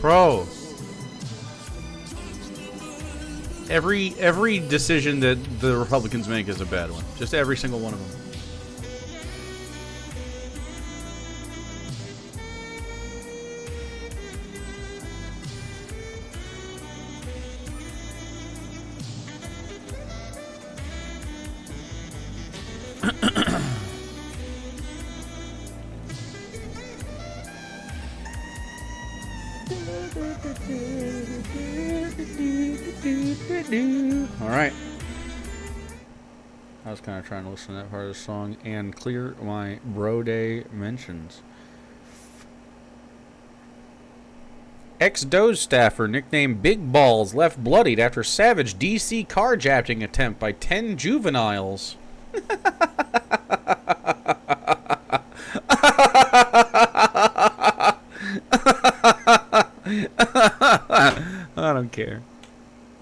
Bro, every decision that the Republicans make is a bad one. Just every single one of them. Alright. I was kind of trying to listen to that part of the song and clear my bro day mentions. Ex-Doge staffer nicknamed Big Balls left bloodied after savage DC carjacking attempt by 10 juveniles. I don't care.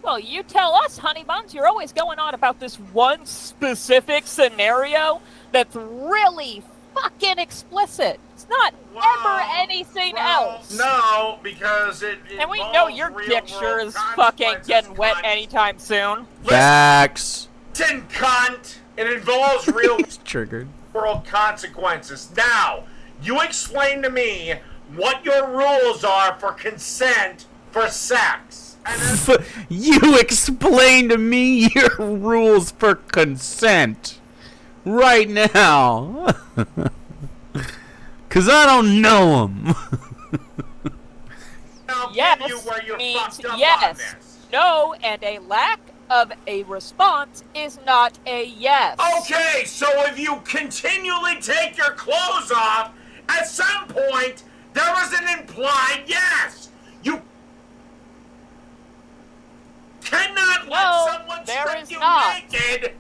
Well, you tell us, honey buns, you're always going on about this one specific scenario that's really fucking explicit. It's not ever anything else. No, because it and we know your dick sure is fucking getting wet anytime soon. Facts. Listen, cunt. It involves real triggered world consequences. Now, you explain to me what your rules are for consent for sex. You explain to me your rules for consent right now. Because I don't know them. Yes means yes. No, and a lack of a response is not a yes. Okay, so if you continually take your clothes off, at some point, there is an implied yes. You cannot There strip is you not. naked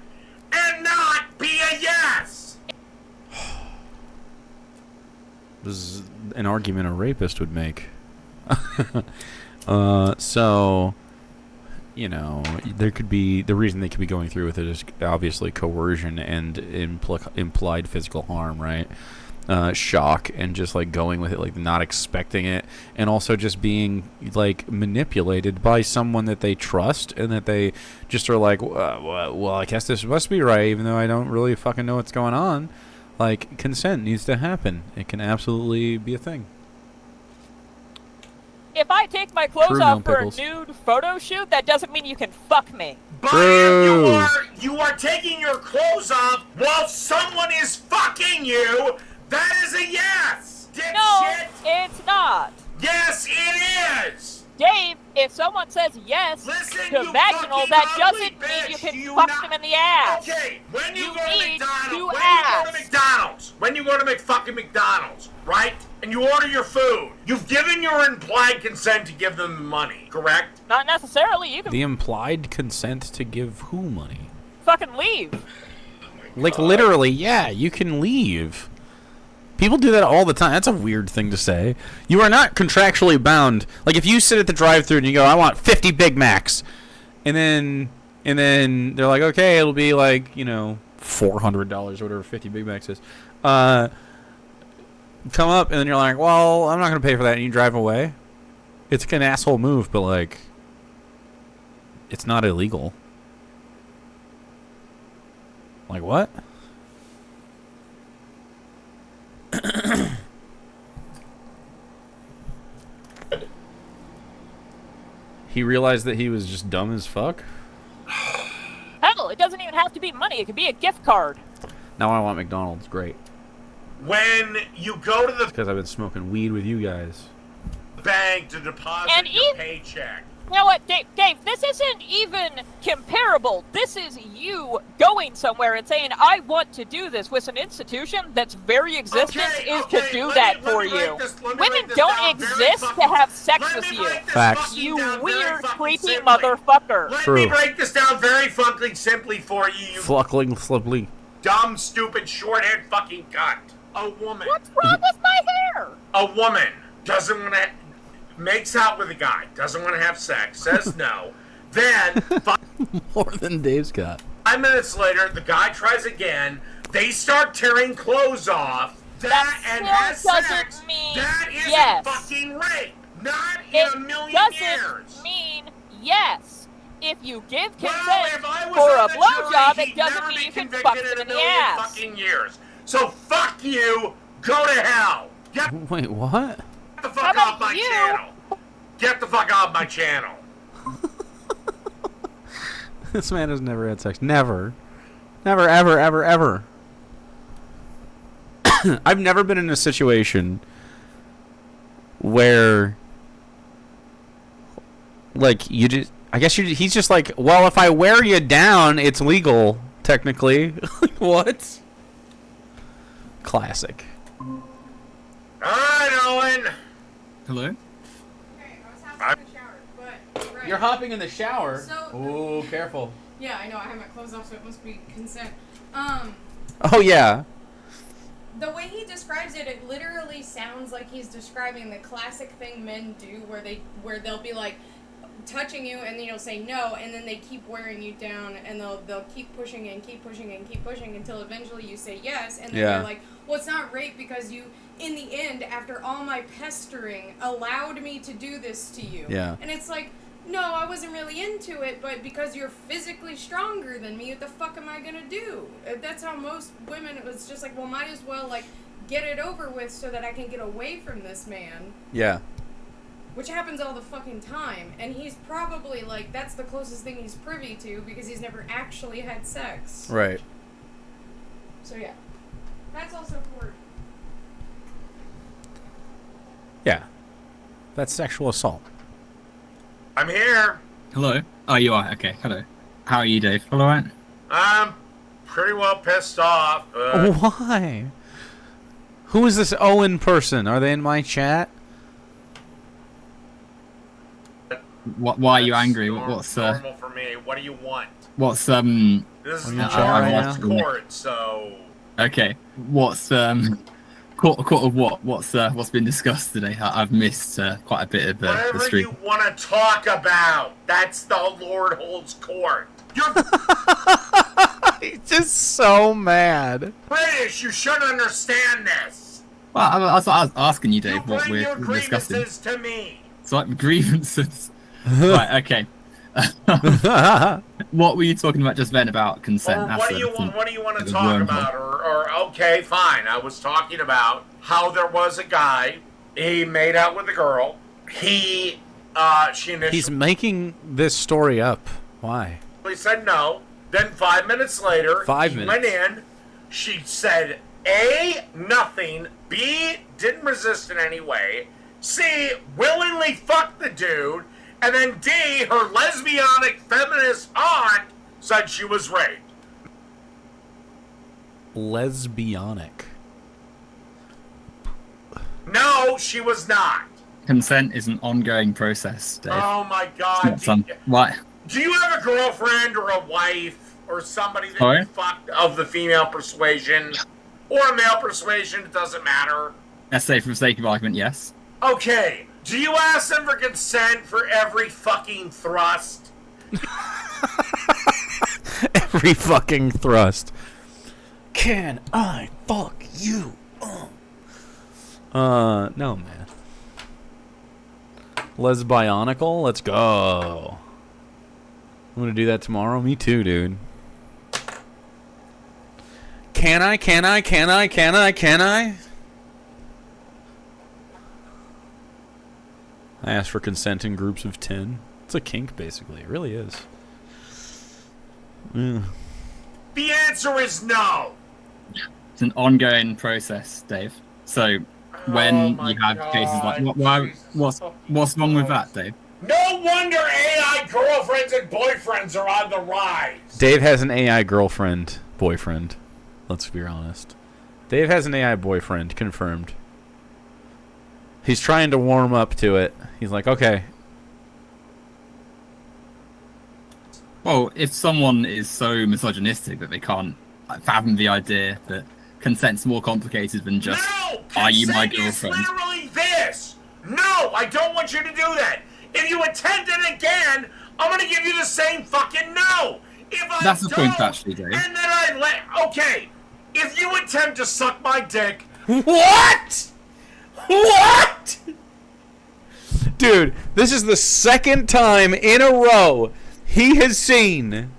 and not be a yes. This is an argument a rapist would make. So, you know, there could be the reason they could be going through with it is obviously coercion and implied physical harm, right? Shock and just like going with it, like not expecting it, and also just being like manipulated by someone that they trust and that they just are like, well, I guess this must be right, even though I don't really fucking know what's going on. Like, consent needs to happen. It can absolutely be a thing. If I take my clothes True, off no for a pickles. nude photo shoot, that doesn't mean you can fuck me. True. You are taking your clothes off while someone is fucking you. That is a yes. Dipshit. No, it's not. Yes, it is. Dave, if someone says yes to you vaginal, fucking that ugly doesn't mean you bitch, can you fuck not- them in the ass. Okay, when you go need to McDonald's, to when ask. you go to McDonald's, when you go to fucking McDonald's, right? And you order your food, you've given your implied consent to give them the money, correct? Not necessarily. You can The implied consent to give who money? fucking leave. Like, literally, yeah, you can leave. People do that all the time. That's a weird thing to say. You are not contractually bound. Like, if you sit at the drive-thru and you go, I want 50 Big Macs, and then they're like, okay, it'll be like, you know, $400 or whatever 50 Big Macs is. Come up, and then you're like, well, I'm not going to pay for that, and you drive away. It's an asshole move, but, like, it's not illegal. Like, what? He realized that he was just dumb as fuck. Hell, it doesn't even have to be money. It could be a gift card. Now I want McDonald's. Great. When you go to the Because I've been smoking weed with you guys. bank to deposit And your paycheck. You know what, Dave, this isn't even comparable. This is you going somewhere and saying, I want to do this with an institution that's very existence is to do that for you. Women don't exist to have sex with you. Facts. You weird, creepy motherfucker. Let True. me break this down very fucking simply for you, you Fluckling, sliply. dumb, stupid, short-haired fucking cunt. A woman. What's wrong with my hair? A woman doesn't want to... makes out with a guy, doesn't want to have sex, says no. Then, More than Dave's got. 5 minutes later, the guy tries again. They start tearing clothes off. That and has still sex. doesn't mean That isn't yes. fucking rape. Not in a million doesn't years. mean yes. If you give consent if I was for a on the blowjob, jury, it doesn't he'd mean never you can be fuck convicted them in in a the million ass. fucking years. So fuck you. Go to hell. Get Wait, what? the fuck off my channel. Get the fuck off my channel. This man has never had sex. Never. Never, ever, ever, ever. I've never been in a situation where, like, you just... I guess he's just like, well, if I wear you down, it's legal, technically. What? Classic. All right, Owen. Hello? You're hopping in the shower. So- Oh, careful. Yeah, I know. I have my clothes off, so it must be consent. Oh, yeah. The way he describes it, it literally sounds like he's describing the classic thing men do, where they'll be like touching you, and then you'll say no, and then they keep wearing you down, and they'll keep pushing and keep pushing and keep pushing until eventually you say yes, and then Yeah. they're like, well, it's not rape because you, in the end, after all my pestering, allowed me to do this to you. Yeah. And it's like, no, I wasn't really into it, but because you're physically stronger than me, what the fuck am I gonna do? That's how most women, it was just like, well, might as well, like, get it over with so that I can get away from this man. Yeah. Which happens all the fucking time. And he's probably, like, that's the closest thing he's privy to because he's never actually had sex. Right. So, yeah. That's also court. Yeah. That's sexual assault. I'm here. Hello. Oh, you are? Okay, hello. How are you, Dave? All right? I'm pretty well pissed off. Why? Who is this Owen person? Are they in my chat? Why are you angry? What's normal for me? What do you want? What's This is right court, so. Okay. What's court of what? What's been discussed today? I've missed quite a bit of the Whatever stream. you want to talk about, that's the Lord holds court. You're He's just so mad. British. You should understand this. Well, I was asking you, Dave, You what bring your we're discussing. grievances to me. It's like grievances. Right. Okay. What were you talking about just then about consent? What do you want to talk about? Or okay, fine. I was talking about how there was a guy. He made out with a girl. She initially He's making this story up. Why? said no. Then 5 minutes later, he went in. She said A, nothing. B, didn't resist in any way. C, willingly fucked the dude. And then D, her lesbianic feminist aunt said she was raped. Lesbianic. No, she was not. Consent is an ongoing process, Dave. Oh my It's God. not some. Right. Do you have a girlfriend or a wife or somebody that Sorry? you fucked of the female persuasion or a male persuasion? It doesn't matter. Let's say, for the sake of argument, yes. Okay. Do you ask them for consent for every fucking thrust? Every fucking thrust. Can I fuck you? No, man. Lesbionical? Let's go. I'm gonna do that tomorrow. Me too, dude. Can I? I asked for consent in groups of 10. It's a kink, basically. It really is. Yeah. The answer is no. It's an ongoing process, Dave. So when you have cases like what's wrong with that, Dave? No wonder AI girlfriends and boyfriends are on the rise. Dave has an AI girlfriend, boyfriend. Let's be honest. Dave has an AI boyfriend, confirmed. He's trying to warm up to it. He's like, okay. Well, if someone is so misogynistic that they can't fathom the idea that consent's more complicated than just, are you my girlfriend? It's literally this. No, I don't want you to do that. If you attempt it again, I'm going to give you the same fucking no. If I That's the don't, point, actually, Dave. And then I let... Okay, if you attempt to suck my dick... What? What? Dude, this is the second time in a row he has seen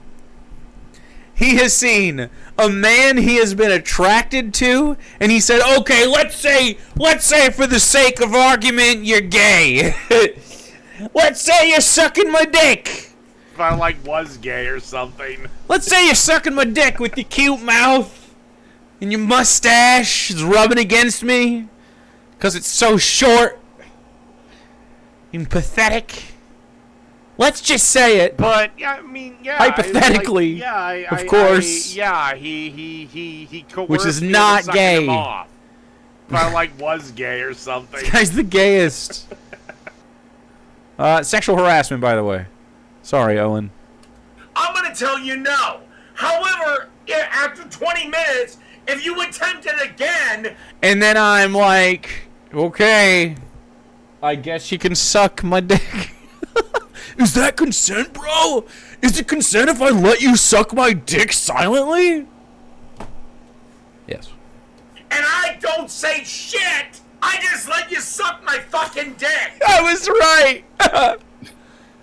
a man he has been attracted to, and he said, okay, let's say for the sake of argument you're gay. Let's say you're sucking my dick. If I was gay or something. Let's say you're sucking my dick with your cute mouth and your mustache is rubbing against me because it's so short and pathetic. Let's just say it. But I mean, yeah. Hypothetically, of course. He coerced Which is me not into sucking gay. him off. If I was gay or something. This guy's the gayest. Sexual harassment, by the way. Sorry, Owen. I'm going to tell you no. However, after 20 minutes, if you attempt it again... And then I'm like, okay, I guess you can suck my dick. Is that consent, bro? Is it consent if I let you suck my dick silently? Yes. And I don't say shit! I just let you suck my fucking dick! I was right!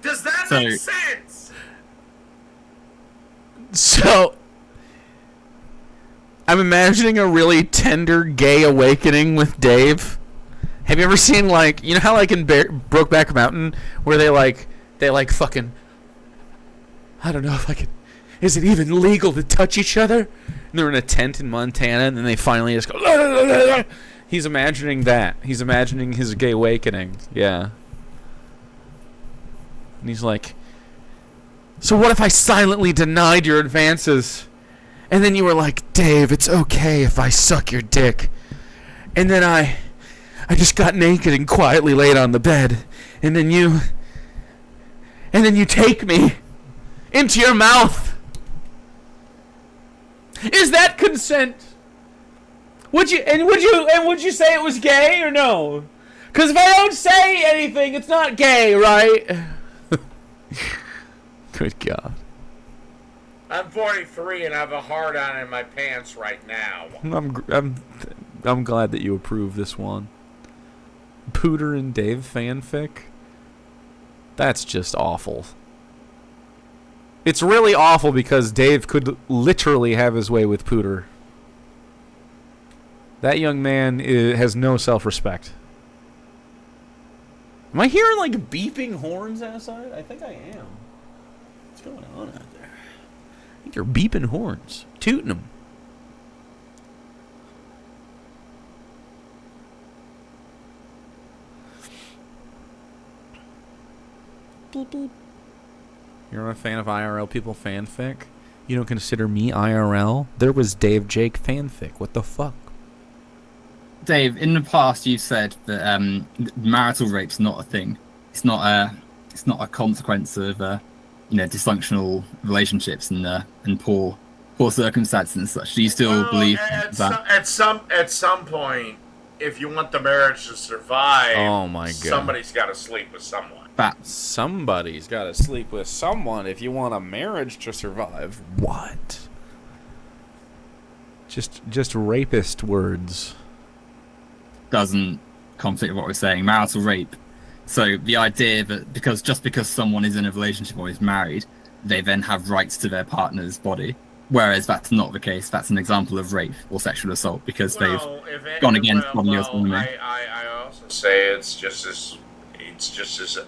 Does that make sense? So, I'm imagining a really tender gay awakening with Dave. Have you ever seen, you know how, in Brokeback Mountain, where they fucking... I don't know if I could... Is it even legal to touch each other? And they're in a tent in Montana, and then they finally just go... La, la, la, la. He's imagining that. He's imagining his gay awakening. Yeah. And he's like... So what if I silently denied your advances? And then you were like, Dave, it's okay if I suck your dick. And then I just got naked and quietly laid on the bed. And then you and then you take me into your mouth. Is that consent? Would you say it was gay or no? Because if I don't say anything, it's not gay, right? Good God. I'm 43 and I have a hard on in my pants right now. I'm glad that you approve this one. Pooter and Dave fanfic? That's just awful. It's really awful because Dave could literally have his way with Pooter. That young man has no self-respect. Am I hearing like beeping horns outside? I think I am. What's going on out there? I think you're beeping horns. Tooting them. Beep, beep. You're not a fan of IRL people fanfic? You don't consider me IRL? There was Dave Jake fanfic. What the fuck? Dave, in the past you said that marital rape's not a thing. It's not a consequence of dysfunctional relationships and poor circumstances and such. Do you still believe that? At some point, if you want the marriage to survive, oh my God, somebody's got to sleep with someone. Somebody's got to sleep with someone if you want a marriage to survive. What? Just rapist words. Doesn't conflict with what we're saying. Marital rape. So the idea that because someone is in a relationship or is married, they then have rights to their partner's body. Whereas that's not the case. That's an example of rape or sexual assault because they've gone against bodily autonomy. I also say it's just as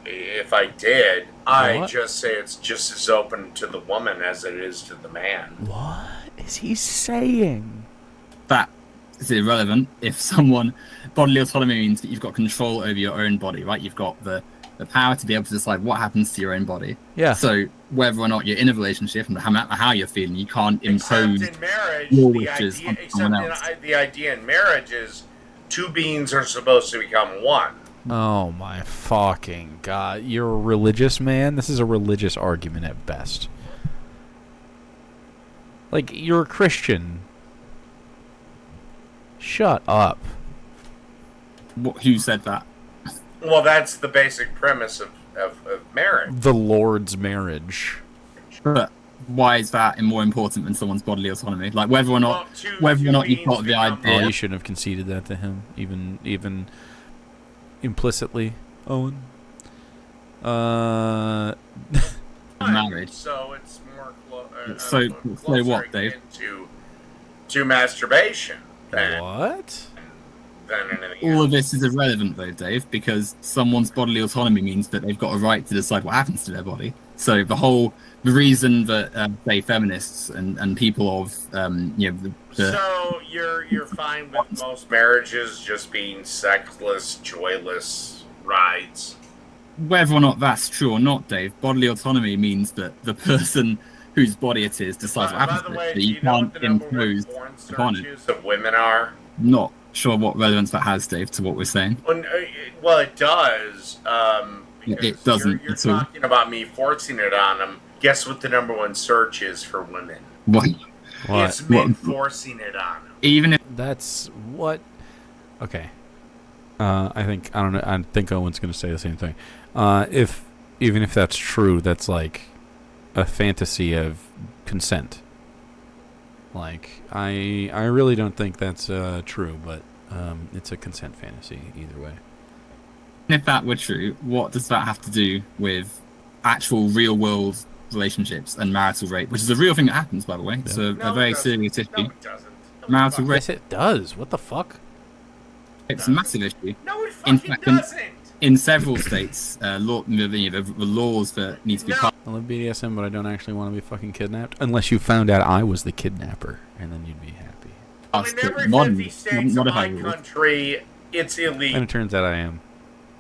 if I did, I just say it's just as open to the woman as it is to the man. What is he saying? That is irrelevant. If someone bodily autonomy means that you've got control over your own body, right? You've got the power to be able to decide what happens to your own body. Yeah. So whether or not you're in a relationship and how you're feeling, you can't impose in marriage, your wishes on someone else. The idea in marriage is two beings are supposed to become one. Oh my fucking God. You're a religious man? This is a religious argument at best. Like, you're a Christian. Shut up. Who said that? Well, that's the basic premise of marriage. The Lord's marriage. But why is that more important than someone's bodily autonomy? Like whether or not you've got the idea. Oh, you shouldn't have conceded that to him, even implicitly, Owen. Marriage. So it's more so what, Dave? To masturbation. What? All of this is irrelevant, though, Dave, because someone's bodily autonomy means that they've got a right to decide what happens to their body. So the reason that say feminists and people of So you're fine with most marriages just being sexless, joyless rides. Whether or not that's true or not, Dave, bodily autonomy means that the person whose body it is decides what happens to it. That you can't impose upon it. Of women are not sure what relevance that has, Dave, to what we're saying. Well, it does. It doesn't. You're talking about me forcing it on them. Guess what the number one search is for women? What? It's men forcing it on them. Even if that's what. Okay. I think Owen's going to say the same thing. Even if that's true, that's like a fantasy of consent. Like I really don't think that's true, but it's a consent fantasy either way. If that were true, what does that have to do with actual real world relationships and marital rape, which is a real thing that happens, by the way? It's a very serious issue. No, it doesn't. Marital rape. Yes, it does. What the fuck? It's a massive issue. No, it fucking doesn't. In several states, the laws that need to be passed. I love BDSM, but I don't actually want to be fucking kidnapped. Unless you found out I was the kidnapper, and then you'd be happy. In every 50 states of my country, it's illegal. And it turns out I am.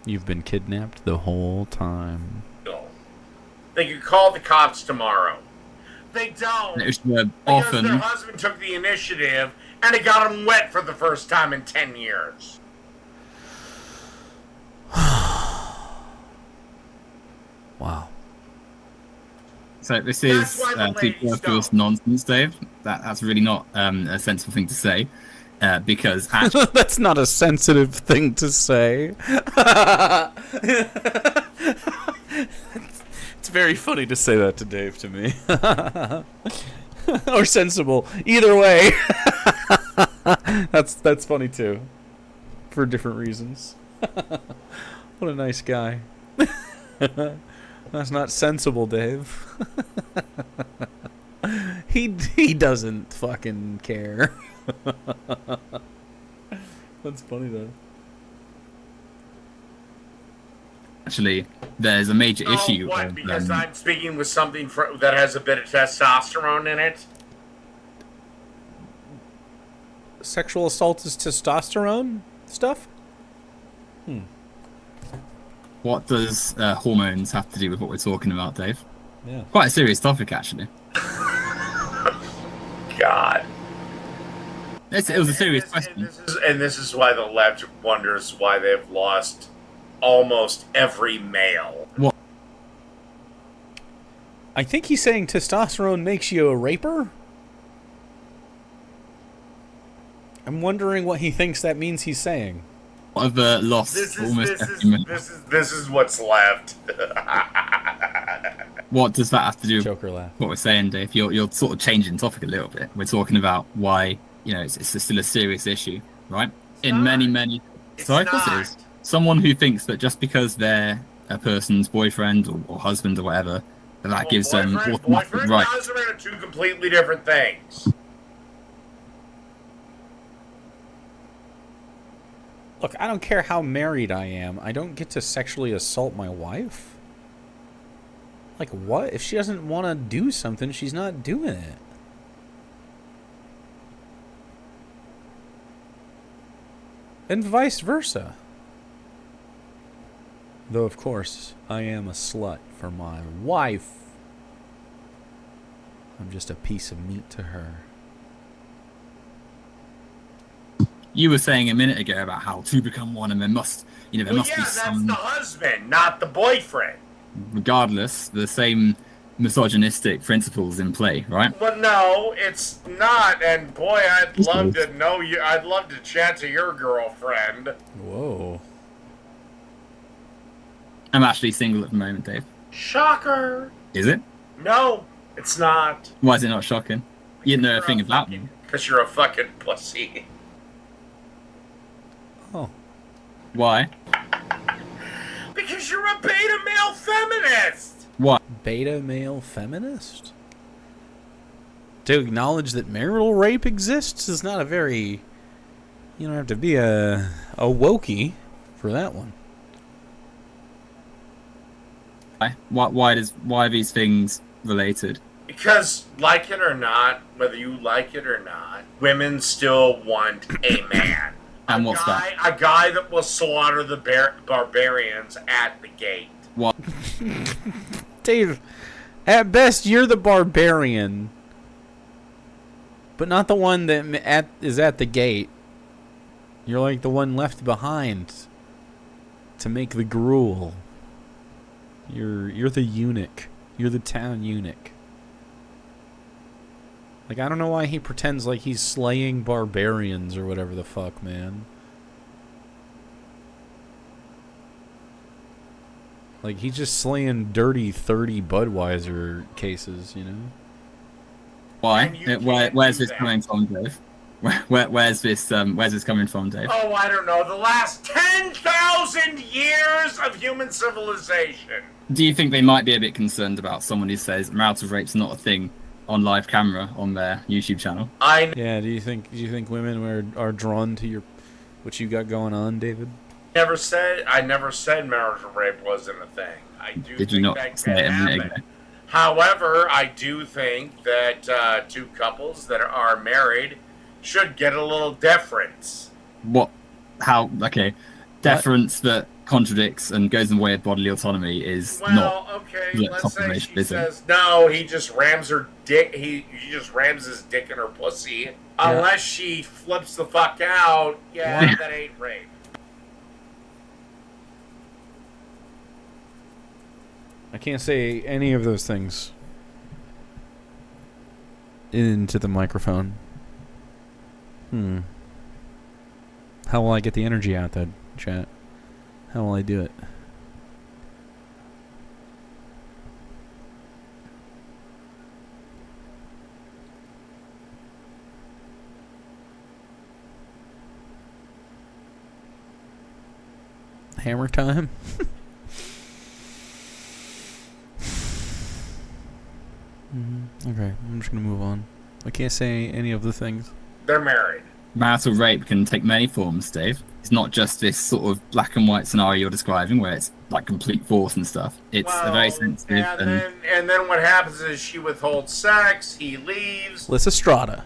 You've been kidnapped the whole time. They could call the cops tomorrow. They don't. Because often their husband took the initiative, and it got them wet for the first time in 10 years. Wow. So this is superfluous nonsense, Dave. That's really not a sensible thing to say, because actually, that's not a sensitive thing to say. It's very funny to say that to Dave, to me. Or sensible. Either way. That's funny too. For different reasons. What a nice guy. That's not sensible, Dave. He doesn't fucking care. That's funny though. actually, there's a major issue. What? Because I'm speaking with something that has a bit of testosterone in it? Sexual assault is testosterone stuff? What does hormones have to do with what we're talking about, Dave? Yeah. Quite a serious topic, actually. God. It was a serious question. And this is why the left wonders why they've lost almost every male. What? I think he's saying testosterone makes you a raper? I'm wondering what he thinks that means he's saying. I've lost almost every minute. This is what's left. What does that have to do with Joker laugh. what we're saying, Dave? You're sort of changing topic a little bit. We're talking about why, it's still a serious issue, right? Many... Sorry, of course it is. Someone who thinks that just because they're a person's boyfriend or husband or whatever, that gives them automatic Boyfriend rights. and husband are two completely different things. Look, I don't care how married I am. I don't get to sexually assault my wife. Like, what? If she doesn't want to do something, she's not doing it. And vice versa. Though, of course, I am a slut for my wife. I'm just a piece of meat to her. You were saying a minute ago about how two become one, and there must be some. That's the husband, not the boyfriend. Regardless, the same misogynistic principles in play, right? Well, no, it's not. And boy, I'd love to know you. I'd love to chat to your girlfriend. Whoa. I'm actually single at the moment, Dave. Shocker. Is it? No, it's not. Why is it not shocking? You didn't know a thing about me. Because you're a fucking pussy. Oh. Why? Because you're a beta male feminist. What? Beta male feminist? To acknowledge that marital rape exists is not a very... You don't have to be a wokey for that one. Why are these things related? Because, like it or not, whether you like it or not, women still want a man. And what's that? A guy that will slaughter the barbarians at the gate. What? Dave, at best, you're the barbarian. But not the one that is at the gate. You're like the one left behind to make the gruel. You're the eunuch. You're the town eunuch. Like, I don't know why he pretends like he's slaying barbarians or whatever the fuck, man. Like, he's just slaying dirty 30 Budweiser cases, you know? Why? Where's this coming from, Dave? Where's this coming from, Dave? Oh, I don't know. The last 10,000 years of human civilization. Do you think they might be a bit concerned about someone who says marital rape's not a thing on live camera on their YouTube channel? Yeah, do you think women are drawn to what you got going on, David? I never said marital rape wasn't a thing. Did you not say it a minute ago? However, I do think that two couples that are married should get a little deference. What? How? Okay. Deference that contradicts and goes in the way of bodily autonomy is not. Okay, let's say she says no, he just rams her dick. He just rams his dick in her pussy. Yeah. Unless she flips the fuck out, that ain't rape. I can't say any of those things. into the microphone. How will I get the energy out, though, chat? How will I do it? Hammer time? Okay, I'm just gonna move on. I can't say any of the things. They're married. Marital rape can take many forms, Dave. It's not just this sort of black and white scenario you're describing where it's like complete force and stuff. It's a very sensitive and then what happens is she withholds sex, he leaves, Lysistrata.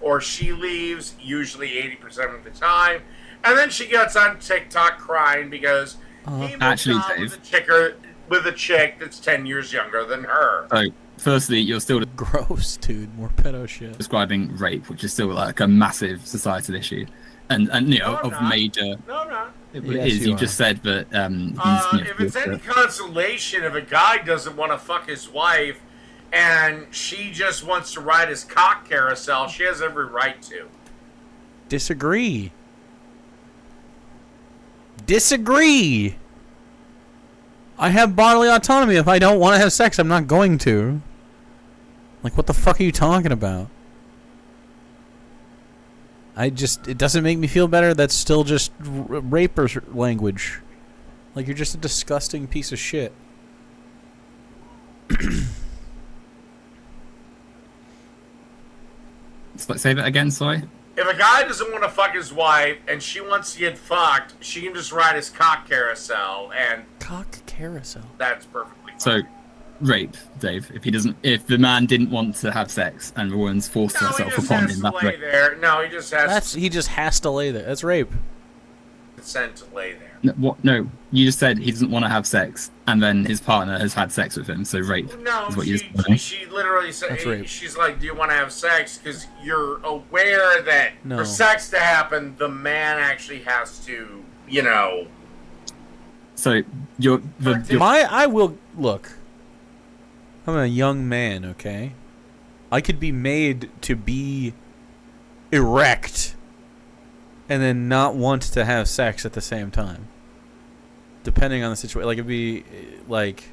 or she leaves, usually 80% of the time, and then she gets on TikTok crying because he moved Actually, on Dave. with a chick that's 10 years younger than her. So, firstly, you're still gross, dude. More pedo shit. Describing rape, which is still like a massive societal issue, and you know of major. No, I'm not. It Yes, is. you You just said that. If it's any consolation, if a guy doesn't want to fuck his wife and she just wants to ride his cock carousel, she has every right to. Disagree. Disagree. I have bodily autonomy. If I don't want to have sex, I'm not going to. Like, what the fuck are you talking about? It doesn't make me feel better. That's still just raper language. Like, you're just a disgusting piece of shit. Say that again, sorry. If a guy doesn't want to fuck his wife and she wants to get fucked, she can just ride his cock carousel, and cock carousel. That's perfectly fine. So, rape, Dave. If the man didn't want to have sex and the woman's forced herself upon him, that's rape. There. No, he just has He just has to lay there. That's rape. consent to lay there. No, you just said he doesn't want to have sex, and then his partner has had sex with him. So rape No, is what you're she literally said, That's rape. she's like, do you want to have sex? Because you're aware that No. for sex to happen, the man actually has to, you know. So I will look. I'm a young man, okay? I could be made to be erect and then not want to have sex at the same time. Depending on the situation. Like, it'd be like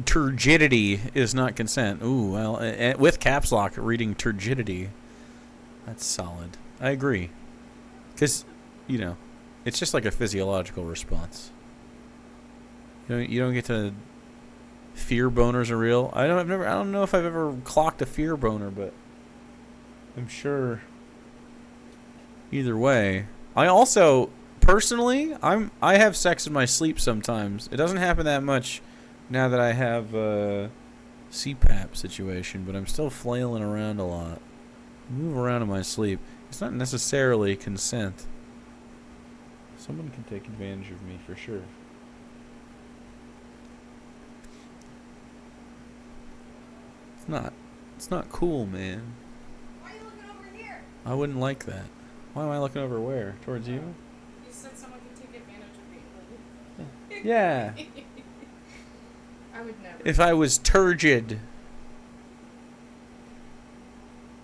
turgidity is not consent. Ooh, well, with caps lock reading turgidity. That's solid. I agree. Cuz, you know, it's just like a physiological response. You don't get to fear boners are real. I don't know if I've ever clocked a fear boner, but I'm sure either way. I also personally, I have sex in my sleep sometimes. It doesn't happen that much now that I have a CPAP situation, but I'm still flailing around a lot. I move around in my sleep. It's not necessarily consent. Someone can take advantage of me for sure. It's not cool, man. Why are you looking over here? I wouldn't like that. Why am I looking over where? Towards you? You said someone could take advantage of me. Yeah. I would never. If I was turgid.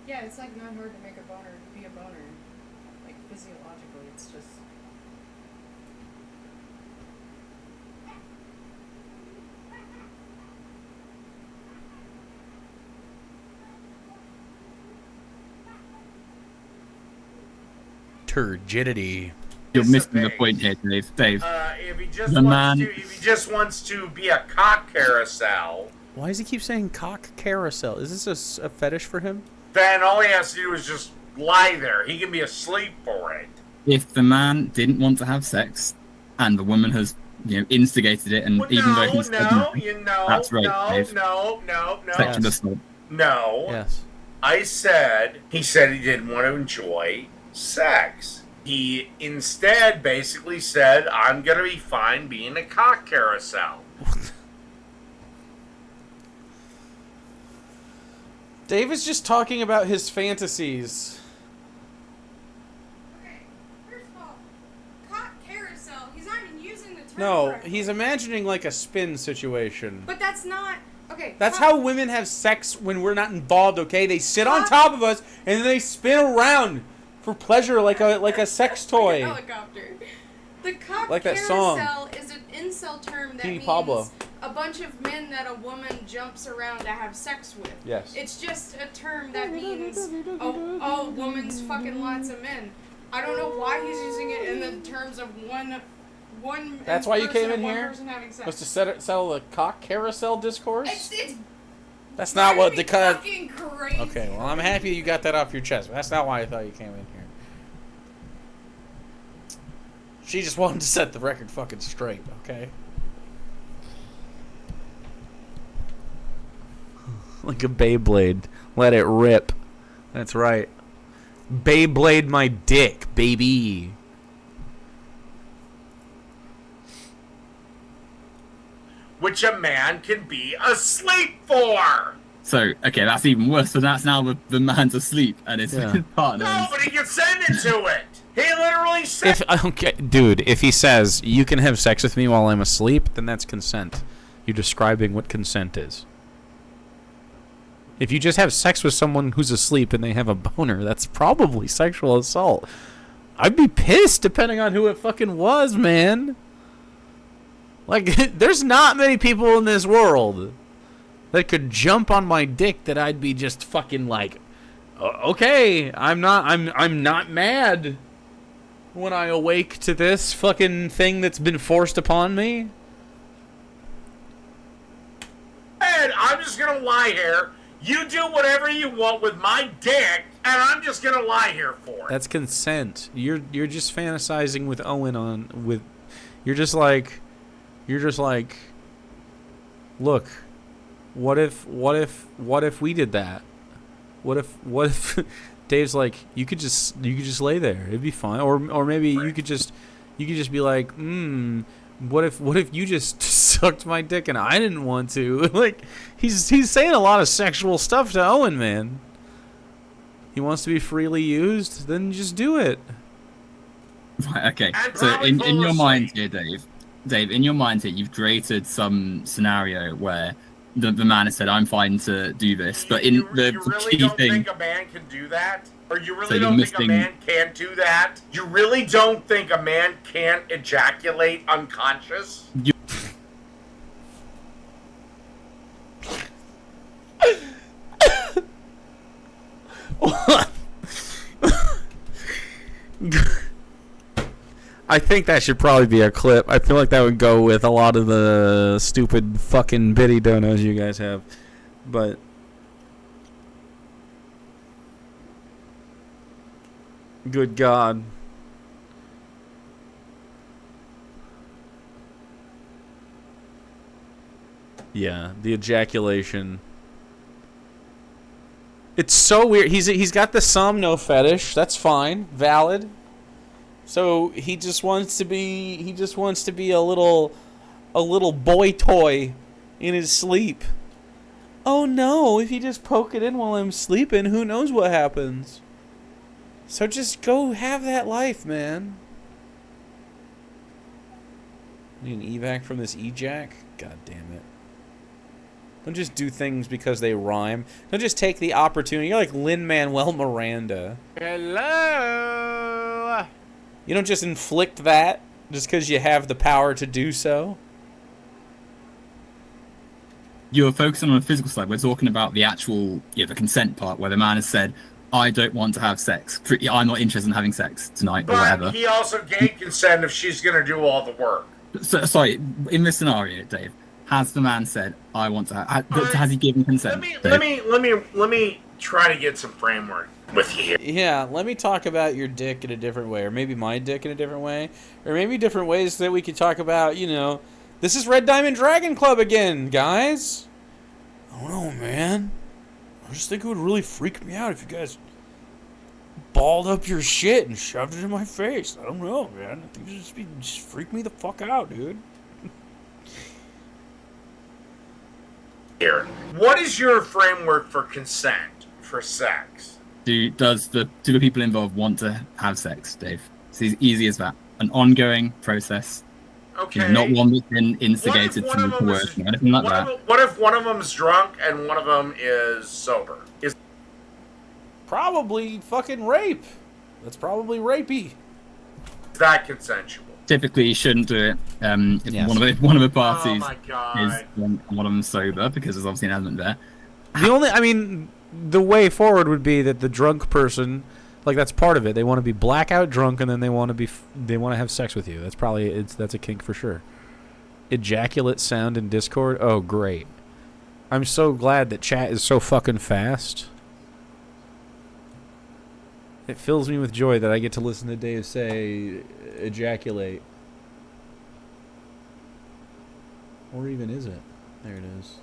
Yeah, it's like not hard to make a boner, be a boner. Like physiologically, it's just. Turgidity. You're missing the point here, Dave. If he just The wants man- to, if he just wants to be a cock carousel, Why does he keep saying cock carousel? Is this a fetish for him? then all he has to do is just lie there. He can be asleep for it. If the man didn't want to have sex, and the woman has, instigated it, and even though he's that's rape, Dave. No. Sexual assault. No. Yes. He said he didn't want to enjoy sex. He instead basically said, I'm going to be fine being a cock carousel. Dave is just talking about his fantasies. Okay, first of all, cock carousel. He's not even using the term. No, correctly. he's imagining like a spin situation. But that's not Okay. That's how women have sex when we're not involved, okay? They sit on top of us and then they spin around for pleasure like a sex toy. Like a helicopter. The cock Like that carousel song. is an incel term that Petey means Pablo. a bunch of men that a woman jumps around to have sex with. Yes. It's just a term that means a woman's fucking lots of men. I don't know why he's using it in the terms of one. That's why you came in one here? person having sex. Was to settle the cock carousel discourse? It's That's not what the fucking crazy. Okay, well, I'm happy you got that off your chest, but that's not why I thought you came in here. She just wanted to set the record fucking straight, okay? Like a Beyblade. Let it rip. That's right. Beyblade my dick, baby. Which a man can be asleep for. So, okay, that's even worse. So that's now the man's asleep and his partner. No, but he consented to it. He literally said. Dude, if he says you can have sex with me while I'm asleep, then that's consent. You're describing what consent is. If you just have sex with someone who's asleep and they have a boner, that's probably sexual assault. I'd be pissed depending on who it fucking was, man. Like, there's not many people in this world that could jump on my dick that I'd be just fucking like, okay, I'm not mad when I awake to this fucking thing that's been forced upon me. And I'm just gonna lie here. You do whatever you want with my dick, and I'm just gonna lie here for it. That's consent. You're just fantasizing with Owen on with. You're just like, look, what if we did that? What if Dave's like, you could just lay there, it'd be fine, or maybe you could just be like, what if you just sucked my dick and I didn't want to? Like, he's saying a lot of sexual stuff to Owen, man. He wants to be freely used, then just do it. Right, okay. So in your mind here, Dave, in your mind here, you've created some scenario where the man has said, I'm fine to do this, but in the really key don't thing... think a man can do that? Or you really So don't you're think a man can do that? You really don't think a man can't ejaculate unconscious? I think that should probably be a clip. I feel like that would go with a lot of the stupid fucking bitty donos you guys have. But good God. Yeah, the ejaculation. It's so weird. He's got the somno fetish. That's fine. Valid. So he just wants to be a little boy toy in his sleep. Oh no, if you just poke it in while I'm sleeping, who knows what happens? So just go have that life, man. Need an evac from this ejac? God damn it. Don't just do things because they rhyme. Don't just take the opportunity. You're like Lin-Manuel Miranda. Hello. You don't just inflict that just because you have the power to do so. You're focusing on the physical side. We're talking about the actual, the consent part, where the man has said, I don't want to have sex. I'm not interested in having sex tonight, or whatever. But he also gave consent if she's going to do all the work. So, sorry, in this scenario, Dave, has the man said, I want to have... Has he given consent? Let me try to get some framework with you here. Yeah, let me talk about your dick in a different way, or maybe my dick in a different way, or maybe different ways that we could talk about, this is Red Diamond Dragon Club again, guys. I don't know, man. I just think it would really freak me out if you guys balled up your shit and shoved it in my face. I don't know, man. I think it would just freak me the fuck out, dude. Here, what is your framework for consent for sex? Do the people involved want to have sex, Dave? It's as easy as that. An ongoing process Okay. Not one that's been instigated through coercion or anything like that. What if one of them's drunk and one of them is sober? Is Probably fucking rape. That's probably rapey. that consensual? Typically, you shouldn't do it. If Yes. one of the parties Oh my God. is one of them sober, because there's obviously an element there. The way forward would be that the drunk person, like that's part of it. They want to be blackout drunk, and then they want to have sex with you. That's that's a kink for sure. Ejaculate sound in Discord. Oh, great! I'm so glad that chat is so fucking fast. It fills me with joy that I get to listen to Dave say ejaculate. Or even is it? There it is.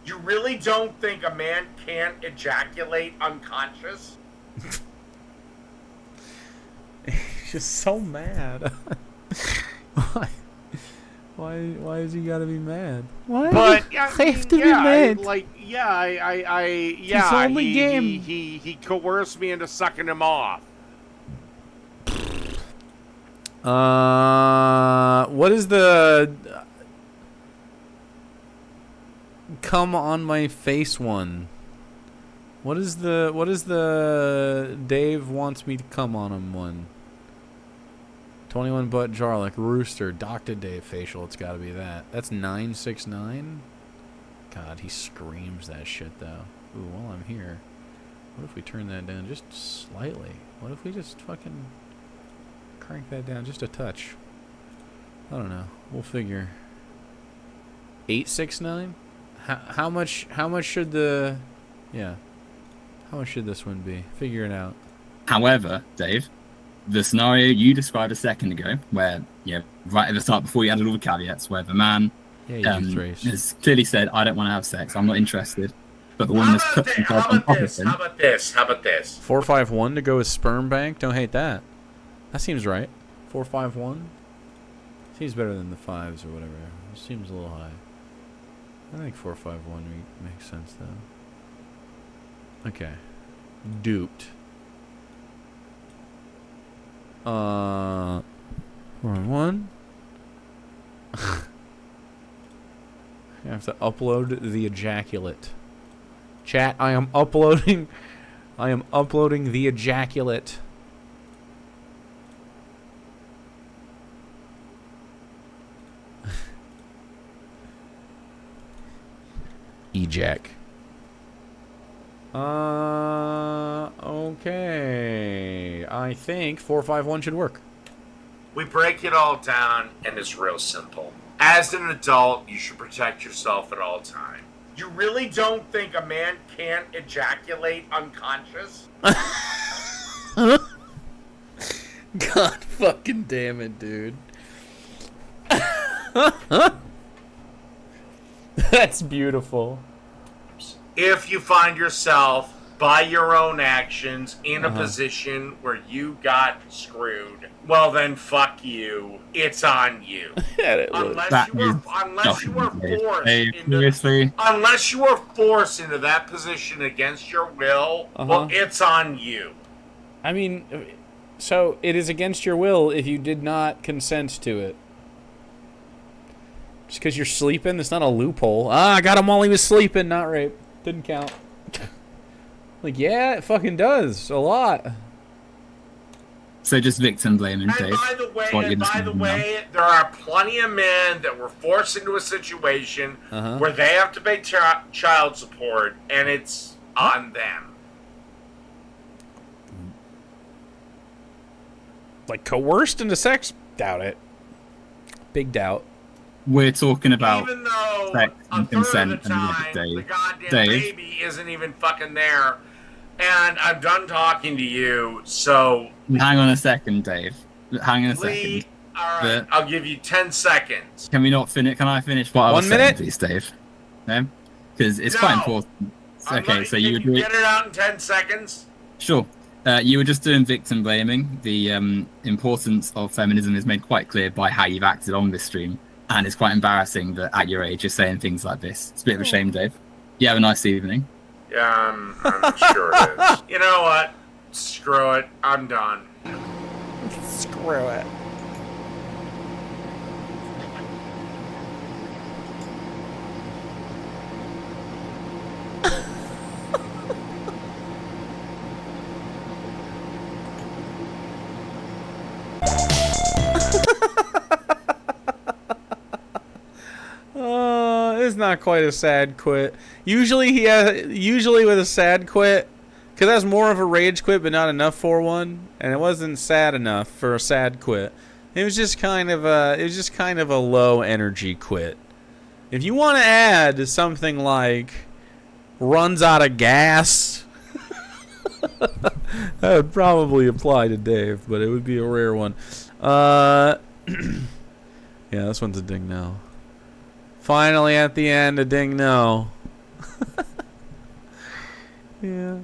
You really don't think a man can't ejaculate unconscious? He's just so mad. Why has he got to be mad? Why But do I have to be mad? It's only game. He coerced me into sucking him off. What is the come on my face one? What is the Dave wants me to come on him one? 21 butt jar like rooster, Dr. Dave facial. It's got to be that. That's 969. God, he screams that shit though. Ooh, while I'm here, what if we turn that down just slightly? What if we just fucking crank that down just a touch? I don't know. We'll figure. 869. How much should the? Yeah. How much should this one be? Figure it out. However, Dave, the scenario you described a second ago, where, right at the start, before you added all the caveats, where the man has clearly said, I don't want to have sex, I'm not interested, but the woman has put himself on top of him. How about this? 451 to go with sperm bank. Don't hate that. That seems right. 451 seems better than the 5s or whatever. It seems a little high. I think 451 makes sense though. Okay. Duped. 451. I have to upload the ejaculate. Chat, I am uploading the ejaculate. Ejac. Okay. I think 451 should work. We break it all down, and it's real simple. As an adult, you should protect yourself at all times. You really don't think a man can't ejaculate unconscious? God fucking damn it, dude. That's beautiful. If you find yourself, by your own actions, in a position where you got screwed, well then fuck you. It's on you. Unless you were forced into that position against your will, well, it's on you. I mean, so it is against your will if you did not consent to it. Just because you're sleeping, it's not a loophole. I got him while he was sleeping, not rape. Didn't count. Like, yeah, it fucking does. A lot. So just victim blaming, Dave. By the way, there are plenty of men that were forced into a situation where they have to pay child support, and it's on them. Like, coerced into sex? Doubt it. Big doubt. We're talking about Even though sex a and third consent of the and time, Dave. the goddamn Dave. baby isn't even fucking there. And I'm done talking to you, so... Hang on a second, Dave. Hang on a Lee, second. alright, I'll give you 10 seconds. Can we not finish? Can I finish what I was saying, please, Dave? No? Because it's quite important. Okay, so you agree... Get it out in 10 seconds? Sure. You were just doing victim blaming. The importance of feminism is made quite clear by how you've acted on this stream. And it's quite embarrassing that at your age you're saying things like this. It's a bit of a shame, Dave. You have a nice evening. Yeah, I'm sure it is. You know what? Screw it. I'm done. Screw it. It's not quite a sad quit. Usually with a sad quit, because that's more of a rage quit, but not enough for one, and it wasn't sad enough for a sad quit. It was just kind of a low energy quit. If you want to add something like runs out of gas, that would probably apply to Dave, but it would be a rare one. Yeah, this one's a ding no. Finally, at the end, a ding no. Yeah.